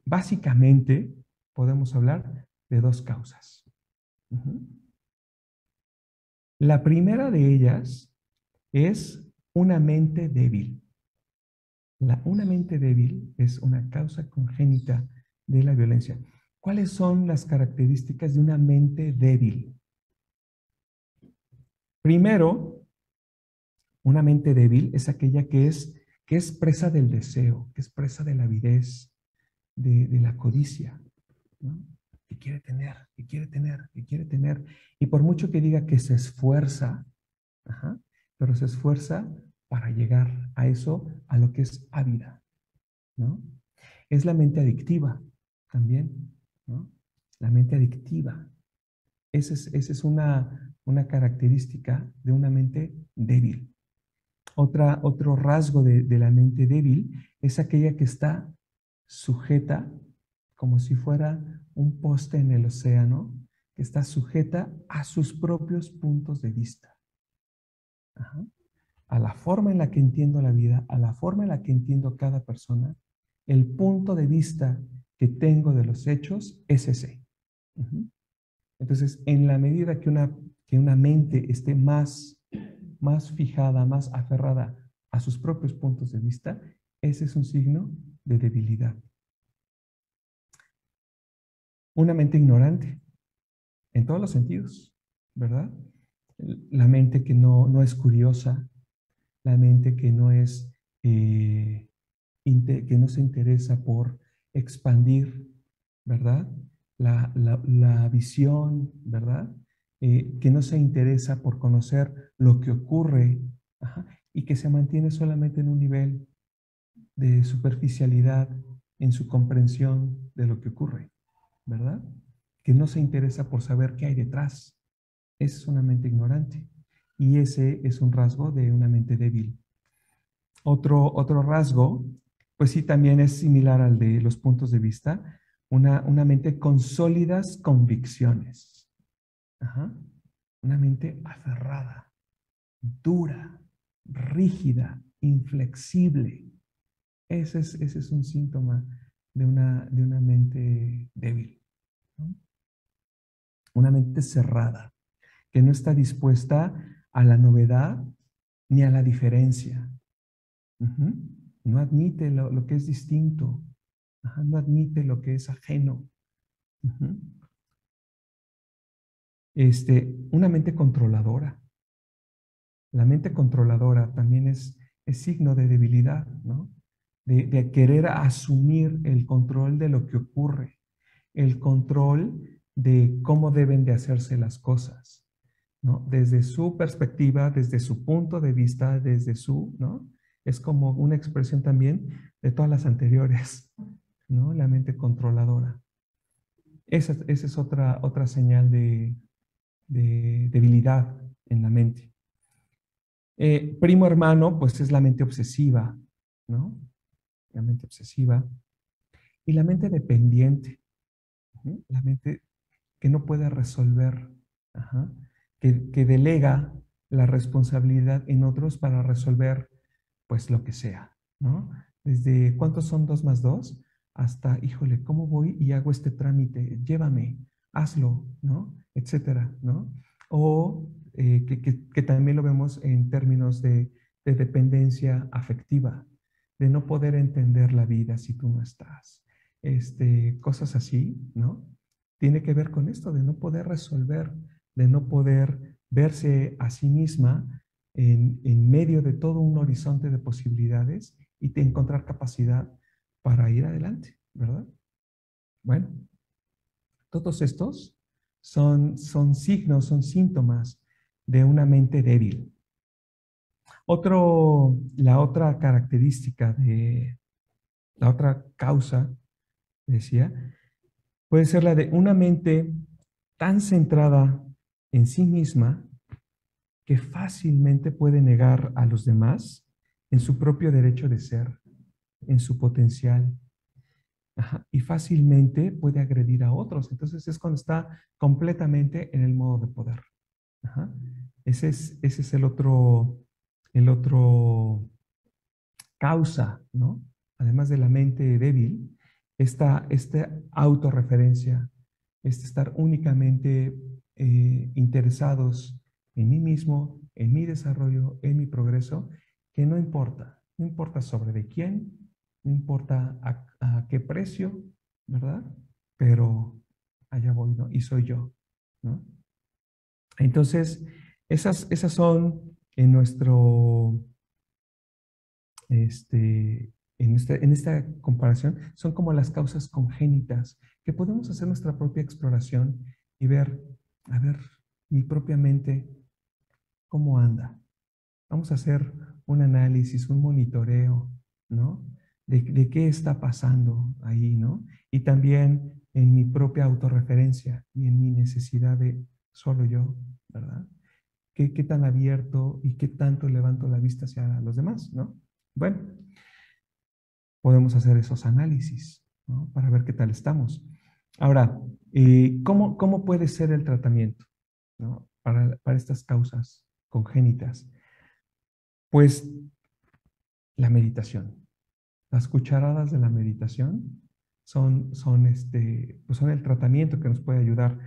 básicamente, podemos hablar de dos causas. Ujú. La primera de ellas es una mente débil. Una mente débil es una causa congénita de la violencia. ¿Cuáles son las características de una mente débil? Primero, una mente débil es aquella que es presa del deseo, que es presa de la avidez, de la codicia, ¿no? Que quiere tener, que quiere tener, que quiere tener. Y por mucho que diga que se esfuerza, ajá, pero se esfuerza para llegar a eso, a lo que es ávida, ¿no? Es la mente adictiva también, ¿no? La mente adictiva. Esa es una característica de una mente débil. Otro rasgo de la mente débil es aquella que está sujeta, como si fuera un poste en el océano, que está sujeta a sus propios puntos de vista. Ajá. A la forma en la que entiendo la vida, a la forma en la que entiendo cada persona, el punto de vista que tengo de los hechos es ese. Ujú. Entonces, en la medida que una mente esté más fijada, más aferrada a sus propios puntos de vista, ese es un signo de debilidad. Una mente ignorante, en todos los sentidos, ¿verdad? La mente que no es curiosa, la mente que no es, que no se interesa por expandir, ¿verdad? La visión, ¿verdad? Que no se interesa por conocer lo que ocurre, ajá, y que se mantiene solamente en un nivel de superficialidad en su comprensión de lo que ocurre, ¿verdad? Que no se interesa por saber qué hay detrás. Esa es una mente ignorante. Y ese es un rasgo de una mente débil. Otro rasgo, pues sí, también es similar al de los puntos de vista, una mente con sólidas convicciones. Ajá. Una mente aferrada, dura, rígida, inflexible. Ese es un síntoma de una mente débil, ¿no? Una mente cerrada, que no está dispuesta a la novedad ni a la diferencia. Ujú. No admite lo que es distinto. Ajá, no admite lo que es ajeno. Ujú. Una mente controladora. La mente controladora también es signo de debilidad, ¿no? De querer asumir el control de lo que ocurre, el control de cómo deben de hacerse las cosas, ¿no? Desde su perspectiva, desde su punto de vista, desde su, ¿no? Es como una expresión también de todas las anteriores, ¿no? La mente controladora. Esa es otra señal de debilidad en la mente. Primo hermano, pues es la mente obsesiva, ¿no? La mente obsesiva. Y la mente dependiente, ¿no? La mente que no puede resolver, ajá, que delega la responsabilidad en otros para resolver, pues lo que sea, ¿no? Desde cuántos son 2 más 2 hasta, híjole, ¿cómo voy y hago este trámite? Llévame, hazlo, ¿no? Etcétera, ¿no? O que también lo vemos en términos de dependencia afectiva, de no poder entender la vida si tú no estás. Cosas así, ¿no? Tiene que ver con esto de no poder resolver, de no poder verse a sí misma en medio de todo un horizonte de posibilidades y de encontrar capacidad para ir adelante, ¿verdad? Bueno, todos estos son signos, son síntomas de una mente débil. La otra característica la otra causa, decía, puede ser la de una mente tan centrada en sí misma que fácilmente puede negar a los demás en su propio derecho de ser, en su potencial, ajá, y fácilmente puede agredir a otros. Entonces es cuando está completamente en el modo de poder. Ajá. Ese es el otro causa, ¿no? Además de la mente débil, esta autorreferencia, estar únicamente interesados en mí mismo, en mi desarrollo, en mi progreso, que no importa sobre de quién, no importa a qué precio, ¿verdad? Pero allá voy, ¿no? Y soy yo, ¿no? Entonces, esas son en en esta comparación, son como las causas congénitas, que podemos hacer nuestra propia exploración y ver, a ver, mi propia mente, cómo anda. Vamos a hacer un análisis, un monitoreo, ¿no? De qué está pasando ahí, ¿no? Y también en mi propia autorreferencia y en mi necesidad de solo yo, ¿verdad? ¿Qué tan abierto y qué tanto levanto la vista hacia los demás, ¿no? Bueno, podemos hacer esos análisis, ¿no? Para ver qué tal estamos. Ahora, ¿cómo puede ser el tratamiento, ¿no? Para estas causas congénitas? Pues la meditación. Las cucharadas de la meditación pues son el tratamiento que nos puede ayudar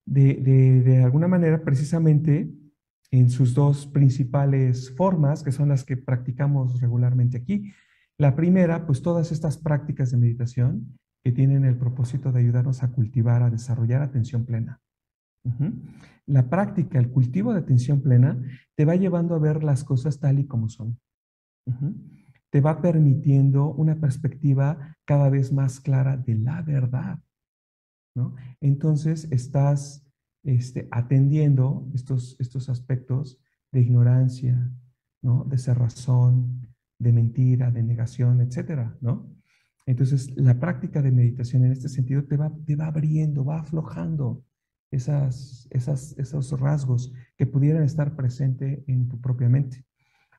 de alguna manera, precisamente en sus dos principales formas, que son las que practicamos regularmente aquí. La primera, pues todas estas prácticas de meditación que tienen el propósito de ayudarnos a cultivar, a desarrollar atención plena. Ujú. La práctica, el cultivo de atención plena, te va llevando a ver las cosas tal y como son. Ujú. Te va permitiendo una perspectiva cada vez más clara de la verdad, ¿no? Entonces estás atendiendo estos aspectos de ignorancia, ¿no? De cerrazón, de mentira, de negación, etcétera, ¿no? Entonces, la práctica de meditación en este sentido te va abriendo, va aflojando esos rasgos que pudieran estar presentes en tu propia mente.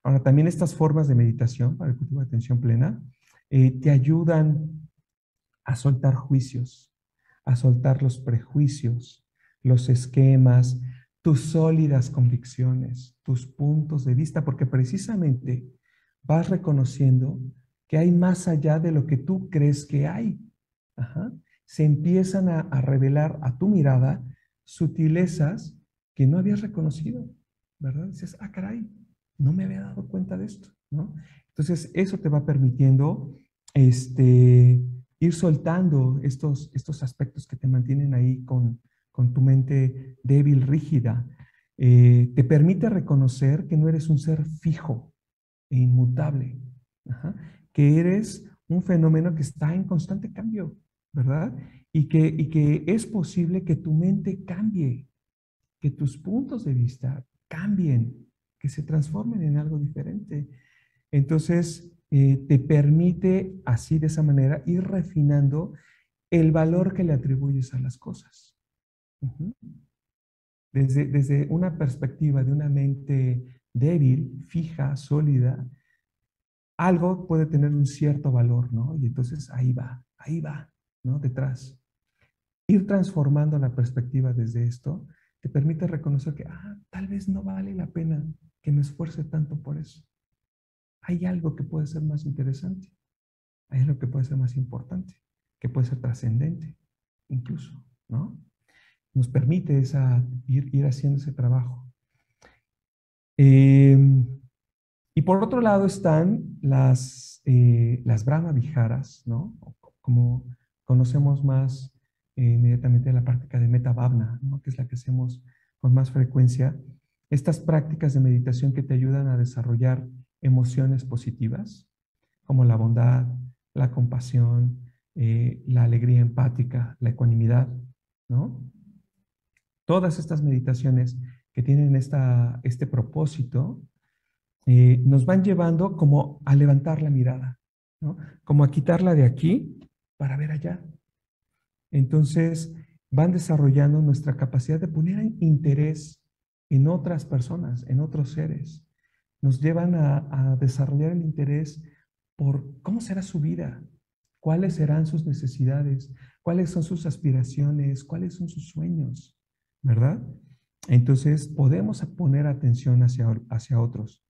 Ahora, también estas formas de meditación para el cultivo de atención plena te ayudan a soltar juicios, a soltar los prejuicios, los esquemas, tus sólidas convicciones, tus puntos de vista, porque precisamente vas reconociendo que hay más allá de lo que tú crees que hay. Ajá. Se empiezan a revelar a tu mirada sutilezas que no habías reconocido, ¿verdad? Dices, ah, caray, no me había dado cuenta de esto, ¿no? Entonces, eso te va permitiendo ir soltando estos aspectos que te mantienen ahí con tu mente débil, rígida. Te permite reconocer que no eres un ser fijo e inmutable, ajá, que eres un fenómeno que está en constante cambio, ¿verdad? Y que es posible que tu mente cambie, que tus puntos de vista cambien, que se transformen en algo diferente. Entonces, te permite así, de esa manera, ir refinando el valor que le atribuyes a las cosas. Ujú. Desde una perspectiva de una mente débil, fija, sólida, algo puede tener un cierto valor, ¿no? Y entonces ahí va, ¿no? Detrás. Ir transformando la perspectiva desde esto te permite reconocer que, tal vez no vale la pena que me esfuerce tanto por eso. Hay algo que puede ser más interesante. Hay algo que puede ser más importante, que puede ser trascendente, incluso, ¿no? Nos permite ir haciendo ese trabajo. Eh, y por otro lado están las Brahma Viharas, ¿no? Como conocemos más inmediatamente la práctica de Metta Bhavana, ¿no? Que es la que hacemos con más frecuencia. Estas prácticas de meditación que te ayudan a desarrollar emociones positivas, como la bondad, la compasión, la alegría empática, la ecuanimidad, ¿no? Todas estas meditaciones que tienen este propósito nos van llevando como a levantar la mirada, ¿no? Como a quitarla de aquí para ver allá. Entonces, van desarrollando nuestra capacidad de poner interés en otras personas, en otros seres. Nos llevan a desarrollar el interés por cómo será su vida, cuáles serán sus necesidades, cuáles son sus aspiraciones, cuáles son sus sueños, ¿verdad? Entonces, podemos poner atención hacia otros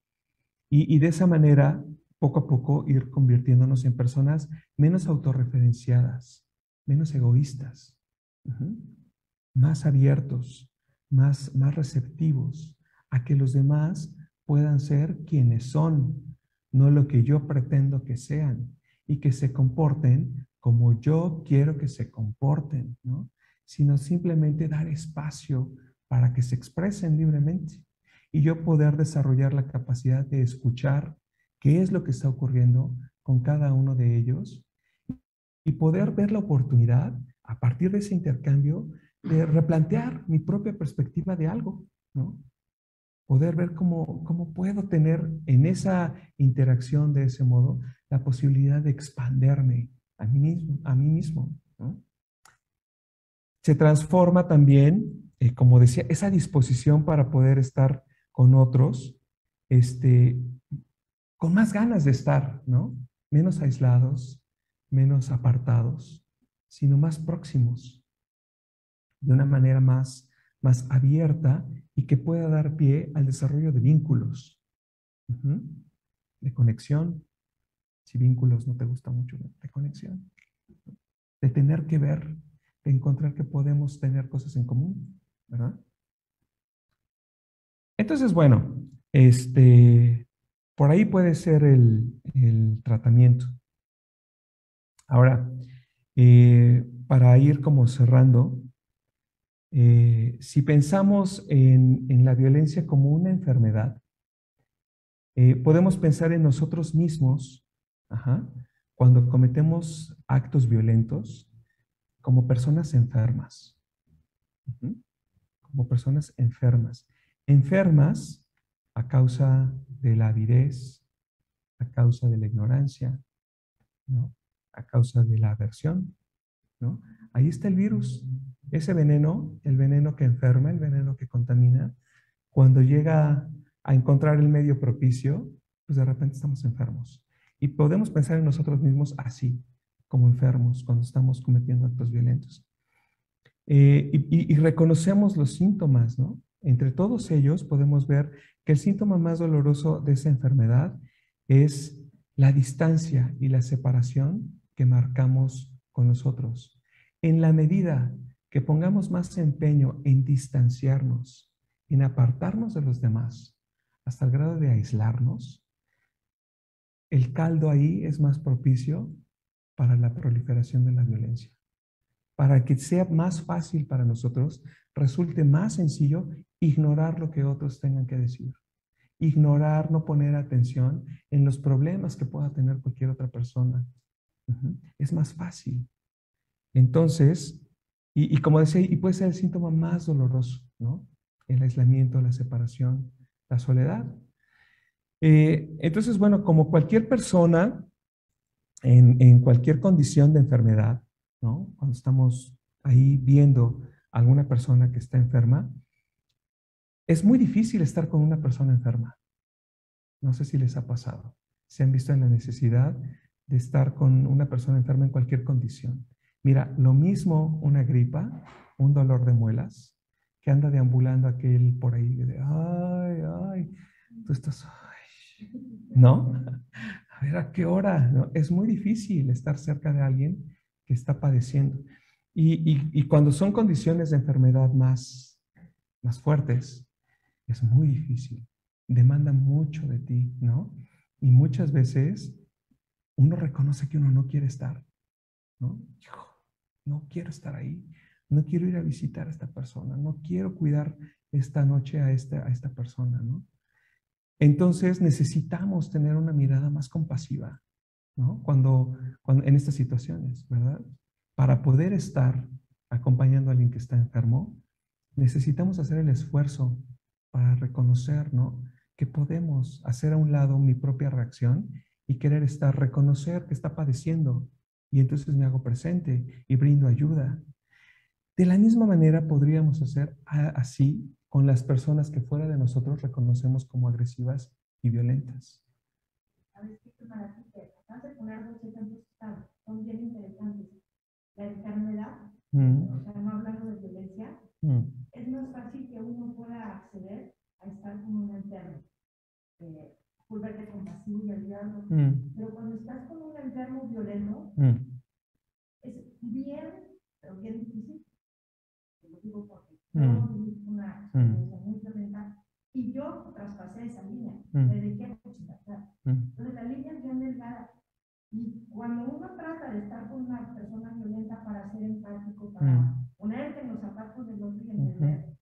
y de esa manera, poco a poco, ir convirtiéndonos en personas menos autorreferenciadas, menos egoístas, ujú, más abiertos, más receptivos a que los demás puedan ser quienes son, no lo que yo pretendo que sean, y que se comporten como yo quiero que se comporten, ¿no? Sino simplemente dar espacio para que se expresen libremente y yo poder desarrollar la capacidad de escuchar qué es lo que está ocurriendo con cada uno de ellos y poder ver la oportunidad a partir de ese intercambio de replantear mi propia perspectiva de algo, ¿no? Poder ver cómo puedo tener en esa interacción de ese modo la posibilidad de expanderme a mí mismo, ¿no? Se transforma también, como decía, esa disposición para poder estar con otros, este, con más ganas de estar, ¿no? Menos aislados, menos apartados, sino más próximos, de una manera más abierta y que pueda dar pie al desarrollo de vínculos, uh-huh, de conexión. Si vínculos no te gusta mucho, de conexión, de tener que ver, de encontrar que podemos tener cosas en común, ¿verdad? Entonces, bueno, por ahí puede ser el tratamiento. Ahora, para ir como cerrando, si pensamos en la violencia como una enfermedad, podemos pensar en nosotros mismos, ajá, cuando cometemos actos violentos, como personas enfermas, ujú, como personas enfermas. Enfermas a causa de la avidez, a causa de la ignorancia, ¿no? A causa de la aversión, ¿no? Ahí está el virus, ese veneno, el veneno que enferma, el veneno que contamina. Cuando llega a encontrar el medio propicio, pues de repente estamos enfermos. Y podemos pensar en nosotros mismos así, como enfermos, cuando estamos cometiendo actos violentos. Y reconocemos los síntomas, ¿no? Entre todos ellos podemos ver que el síntoma más doloroso de esa enfermedad es la distancia y la separación que marcamos con nosotros. En la medida que pongamos más empeño en distanciarnos, en apartarnos de los demás, hasta el grado de aislarnos, el caldo ahí es más propicio para la proliferación de la violencia. Para que sea más fácil para nosotros, resulte más sencillo ignorar lo que otros tengan que decir. Ignorar, no poner atención en los problemas que pueda tener cualquier otra persona. Es más fácil. Entonces, y como decía, y puede ser el síntoma más doloroso, ¿no? El aislamiento, la separación, la soledad. Entonces, bueno, como cualquier persona en cualquier condición de enfermedad, ¿no? Cuando estamos ahí viendo a alguna persona que está enferma, es muy difícil estar con una persona enferma. No sé si les ha pasado. Se han visto en la necesidad de estar con una persona enferma en cualquier condición. Mira, lo mismo una gripa, un dolor de muelas, que anda deambulando aquel por ahí de, ay, tú estás, ay, ¿no? A ver, ¿a qué hora? ¿No? Es muy difícil estar cerca de alguien que está padeciendo. Y cuando son condiciones de enfermedad más fuertes, es muy difícil. Demanda mucho de ti, ¿no? Y muchas veces uno reconoce que uno no quiere estar, ¿no? Hijo, no quiero estar ahí. No quiero ir a visitar a esta persona. No quiero cuidar esta noche a esta persona, ¿no? Entonces necesitamos tener una mirada más compasiva, ¿no? Cuando en estas situaciones, ¿verdad? Para poder estar acompañando a alguien que está enfermo, necesitamos hacer el esfuerzo para reconocer, ¿no? Que podemos hacer a un lado mi propia reacción y querer estar, reconocer que está padeciendo y entonces me hago presente y brindo ayuda. De la misma manera podríamos hacer así con las personas que fuera de nosotros reconocemos como agresivas y violentas. ¿Sabes qué? Acabas de poner dos ejemplos que son bien interesantes. La enfermedad, o sea, no hablando de violencia, es más fácil que uno pueda mm, Pero cuando estás con un enfermo violento, mm, es bien, pero bien difícil. Te lo digo porque yo mm, viví una mm, experiencia muy violenta y yo traspasé esa línea, me mm, dejé cuchillar. mm, Entonces la línea es bien delgada. Y cuando uno trata de estar con una persona violenta para ser empático, para mm, ponerte en los zapatos del otro y ujú. entender,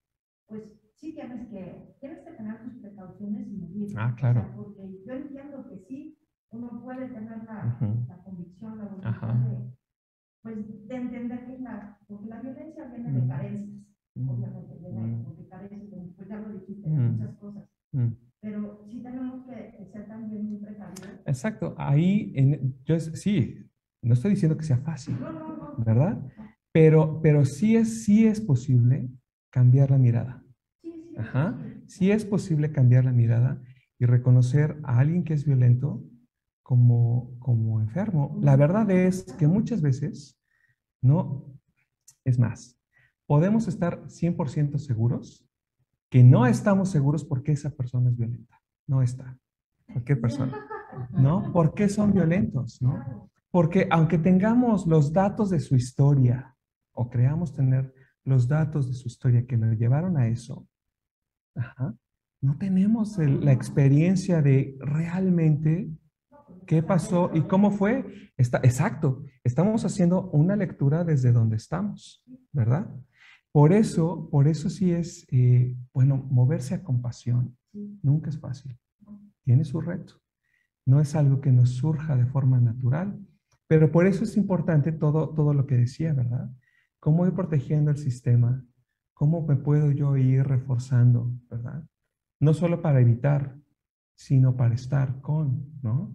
pues sí tienes que tener tus precauciones y medir. Ah, O sea, claro. porque yo entiendo que sí, uno puede tener Ujú. la convicción, la voluntad Ajá. de entender que porque la violencia viene de Mm, carencias, mm, obviamente, viene mm, porque carencias, pues ya lo dijiste, de mm, muchas cosas, mm. pero sí tenemos que ser también muy precavidos. Exacto. Ahí, sí, no estoy diciendo que sea fácil, No, no, no, ¿verdad? no. Pero sí es posible cambiar la mirada. Sí, sí, eso Ajá. sí. Sí es posible cambiar la mirada y reconocer a alguien que es violento como enfermo. La verdad es que muchas veces, no, es más, podemos estar 100% seguros que no estamos seguros por qué esa persona es violenta. No está. Cualquier persona. ¿No? ¿Por qué son violentos? ¿No? Claro. Porque aunque tengamos los datos de su historia o creamos tener los datos de su historia que nos llevaron a eso, ajá, no tenemos la experiencia de realmente qué pasó y cómo fue. Exacto, estamos haciendo una lectura desde donde estamos, ¿verdad? Por eso sí es, bueno, moverse a compasión. Nunca es fácil. Tiene su reto. No es algo que nos surja de forma natural, pero por eso es importante todo lo que decía, ¿verdad? Cómo ir protegiendo el sistema, cómo me puedo yo ir reforzando, ¿verdad? No solo para evitar, sino para estar con, ¿no?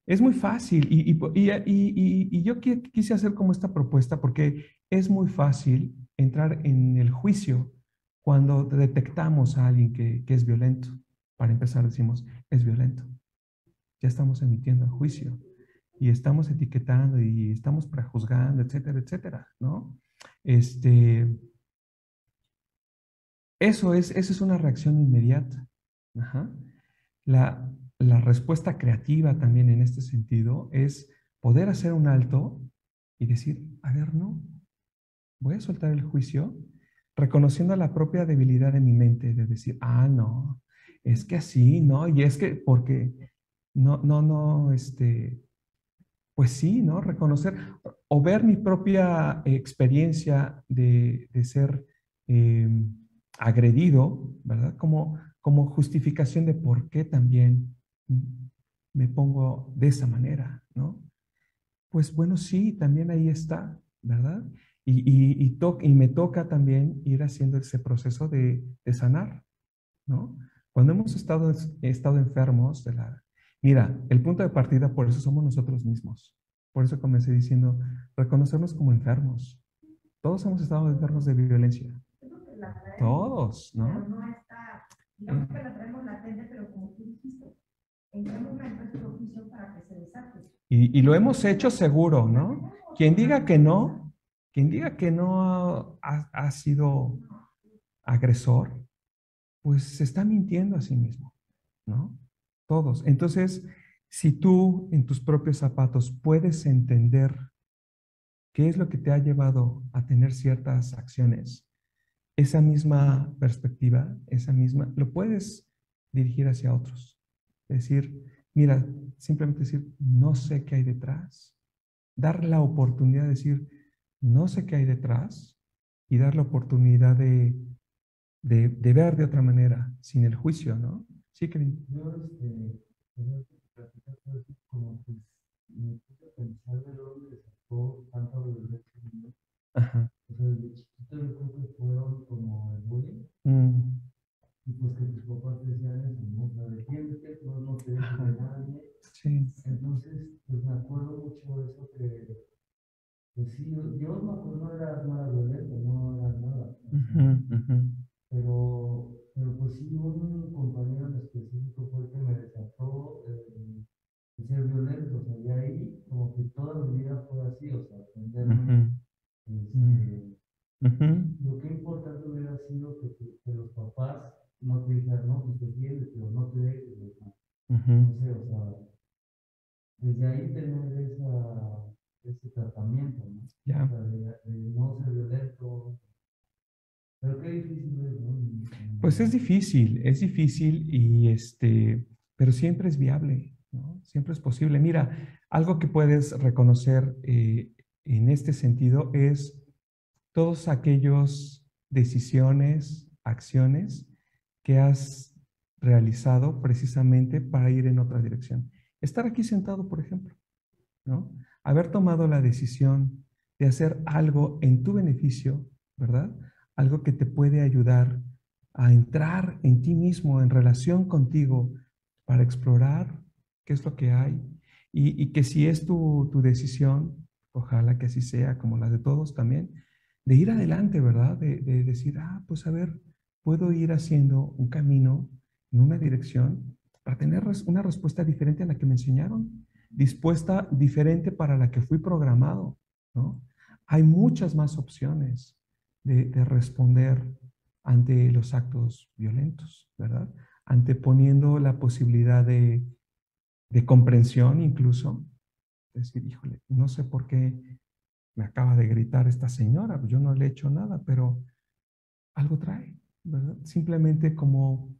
Es muy fácil y yo quise hacer como esta propuesta porque es muy fácil entrar en el juicio cuando detectamos a alguien que es violento. Para empezar, decimos, es violento. Ya estamos emitiendo el juicio y estamos etiquetando y estamos prejuzgando, etcétera, etcétera, ¿no? Este, esa es una reacción inmediata. Ajá. La, la respuesta creativa también en este sentido es poder hacer un alto y decir, a ver, no, voy a soltar el juicio, reconociendo la propia debilidad de mi mente, de decir, ah, no, es que así, no, y es que porque no, pues sí, ¿no? Reconocer o ver mi propia experiencia de ser eh, agredido, ¿verdad? Como justificación de por qué también me pongo de esa manera, ¿no? Pues bueno, sí, también ahí está, ¿verdad? Y me toca también ir haciendo ese proceso de sanar, ¿no? Cuando hemos estado enfermos Mira, el punto de partida por eso somos nosotros mismos. Por eso comencé diciendo, reconocernos como enfermos. Todos hemos estado enfermos de violencia. Creo que la traemos, Todos, pero ¿no? no está, digamos que Eh, la traemos latente, pero como tú dijiste, ¿en qué momento es propicio para que se desate? y lo hemos hecho seguro, ¿no? Quien diga que no, quien diga que no ha sido agresor, pues se está mintiendo a sí mismo, ¿no? Todos. Entonces, si tú en tus propios zapatos puedes entender qué es lo que te ha llevado a tener ciertas acciones, esa misma perspectiva, lo puedes dirigir hacia otros. Es decir, mira, simplemente decir, no sé qué hay detrás, dar la oportunidad de decir, no sé qué hay detrás y dar la oportunidad de ver de otra manera, sin el juicio, ¿no? Sí, Kevin. Yo, tenía que platicar todo esto, como pues, me puse a pensar de dónde sacó tanta violencia en mí. Ajá. O sea, desde chiquito yo creo que fueron como el bullying, Mm, y pues que tus papás te decían eso, ¿no? O sea, defiéndete, no te dejes de ajá. nadie. Sí. Entonces, pues me acuerdo mucho de eso que, pues sí, yo me acuerdo, no era nada violento, no era nada. O sea, Ujú, ujú, pero pues sí, un compañero en específico fue el que me desató el ser violento, o sea, de ahí como que toda mi vida fue así, o sea, ujú, aprenderme, mm, este, ujú, lo que importante hubiera sido que los papás no te dijeran, no, pues defiéndete, o no te dejes, o sea, ujú, no sé, o sea, desde ahí tener ese tratamiento, ¿no? Ya. O sea, de no ser violento, pero qué difícil es, ¿no? Pues es difícil y pero siempre es viable, ¿no? Siempre es posible. Mira, algo que puedes reconocer en este sentido es todos aquellos decisiones, acciones que has realizado precisamente para ir en otra dirección. Estar aquí sentado, por ejemplo, ¿no? Haber tomado la decisión de hacer algo en tu beneficio, ¿verdad? Algo que te puede ayudar a entrar en ti mismo, en relación contigo, para explorar qué es lo que hay. Y que si es tu decisión, ojalá que así sea, como la de todos también, de ir adelante, ¿verdad? De decir, pues a ver, puedo ir haciendo un camino en una dirección para tener una respuesta diferente a la que me enseñaron, dispuesta diferente para la que fui programado, ¿no? Hay muchas más opciones de responder ante los actos violentos, ¿verdad? Anteponiendo la posibilidad de comprensión incluso, decir, híjole, no sé por qué me acaba de gritar esta señora, yo no le he hecho nada, pero algo trae, ¿verdad? Simplemente como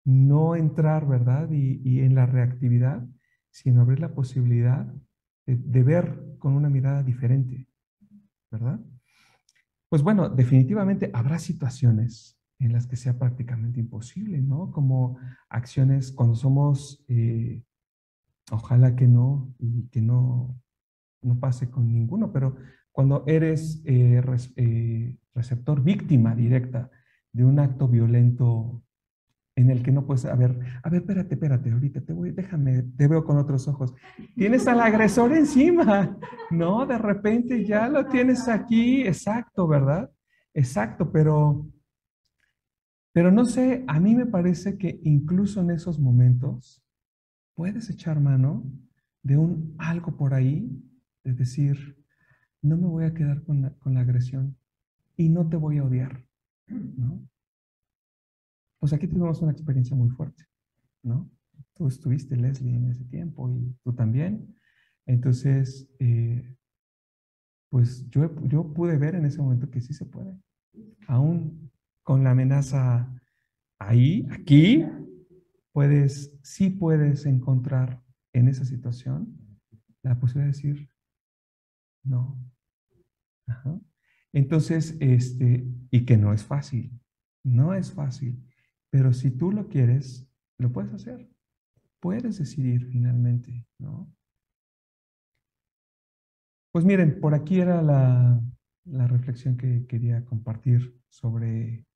no entrar, ¿verdad? Y en la reactividad, sino abrir la posibilidad de ver con una mirada diferente, ¿verdad? Pues bueno, definitivamente habrá situaciones en las que sea prácticamente imposible, ¿no? Como acciones cuando somos, ojalá que no, y que no pase con ninguno, pero cuando eres receptor, víctima directa de un acto violento en el que no puedes, espérate, ahorita déjame, te veo con otros ojos. Tienes al agresor encima, ¿no? De repente ya lo tienes aquí, exacto, ¿verdad? Exacto, pero no sé, a mí me parece que incluso en esos momentos puedes echar mano de un algo por ahí, de decir, no me voy a quedar con la agresión y no te voy a odiar, ¿no? Pues aquí tuvimos una experiencia muy fuerte, ¿no? Tú estuviste, Leslie, en ese tiempo y tú también. Entonces, pues yo pude ver en ese momento que sí se puede. Aún con la amenaza ahí, aquí, sí puedes encontrar en esa situación la posibilidad de decir no. Ajá. Entonces, y que no es fácil, no es fácil, pero si tú lo quieres, lo puedes hacer, puedes decidir finalmente, ¿no? Pues miren, por aquí era la reflexión que quería compartir sobre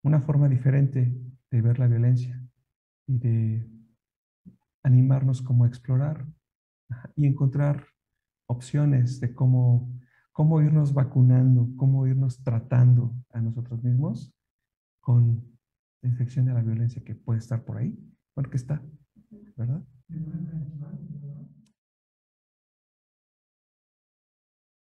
una forma diferente de ver la violencia y de animarnos como a explorar y encontrar opciones de cómo irnos vacunando, cómo irnos tratando a nosotros mismos con la infección de la violencia que puede estar por ahí, bueno, que está, ¿verdad?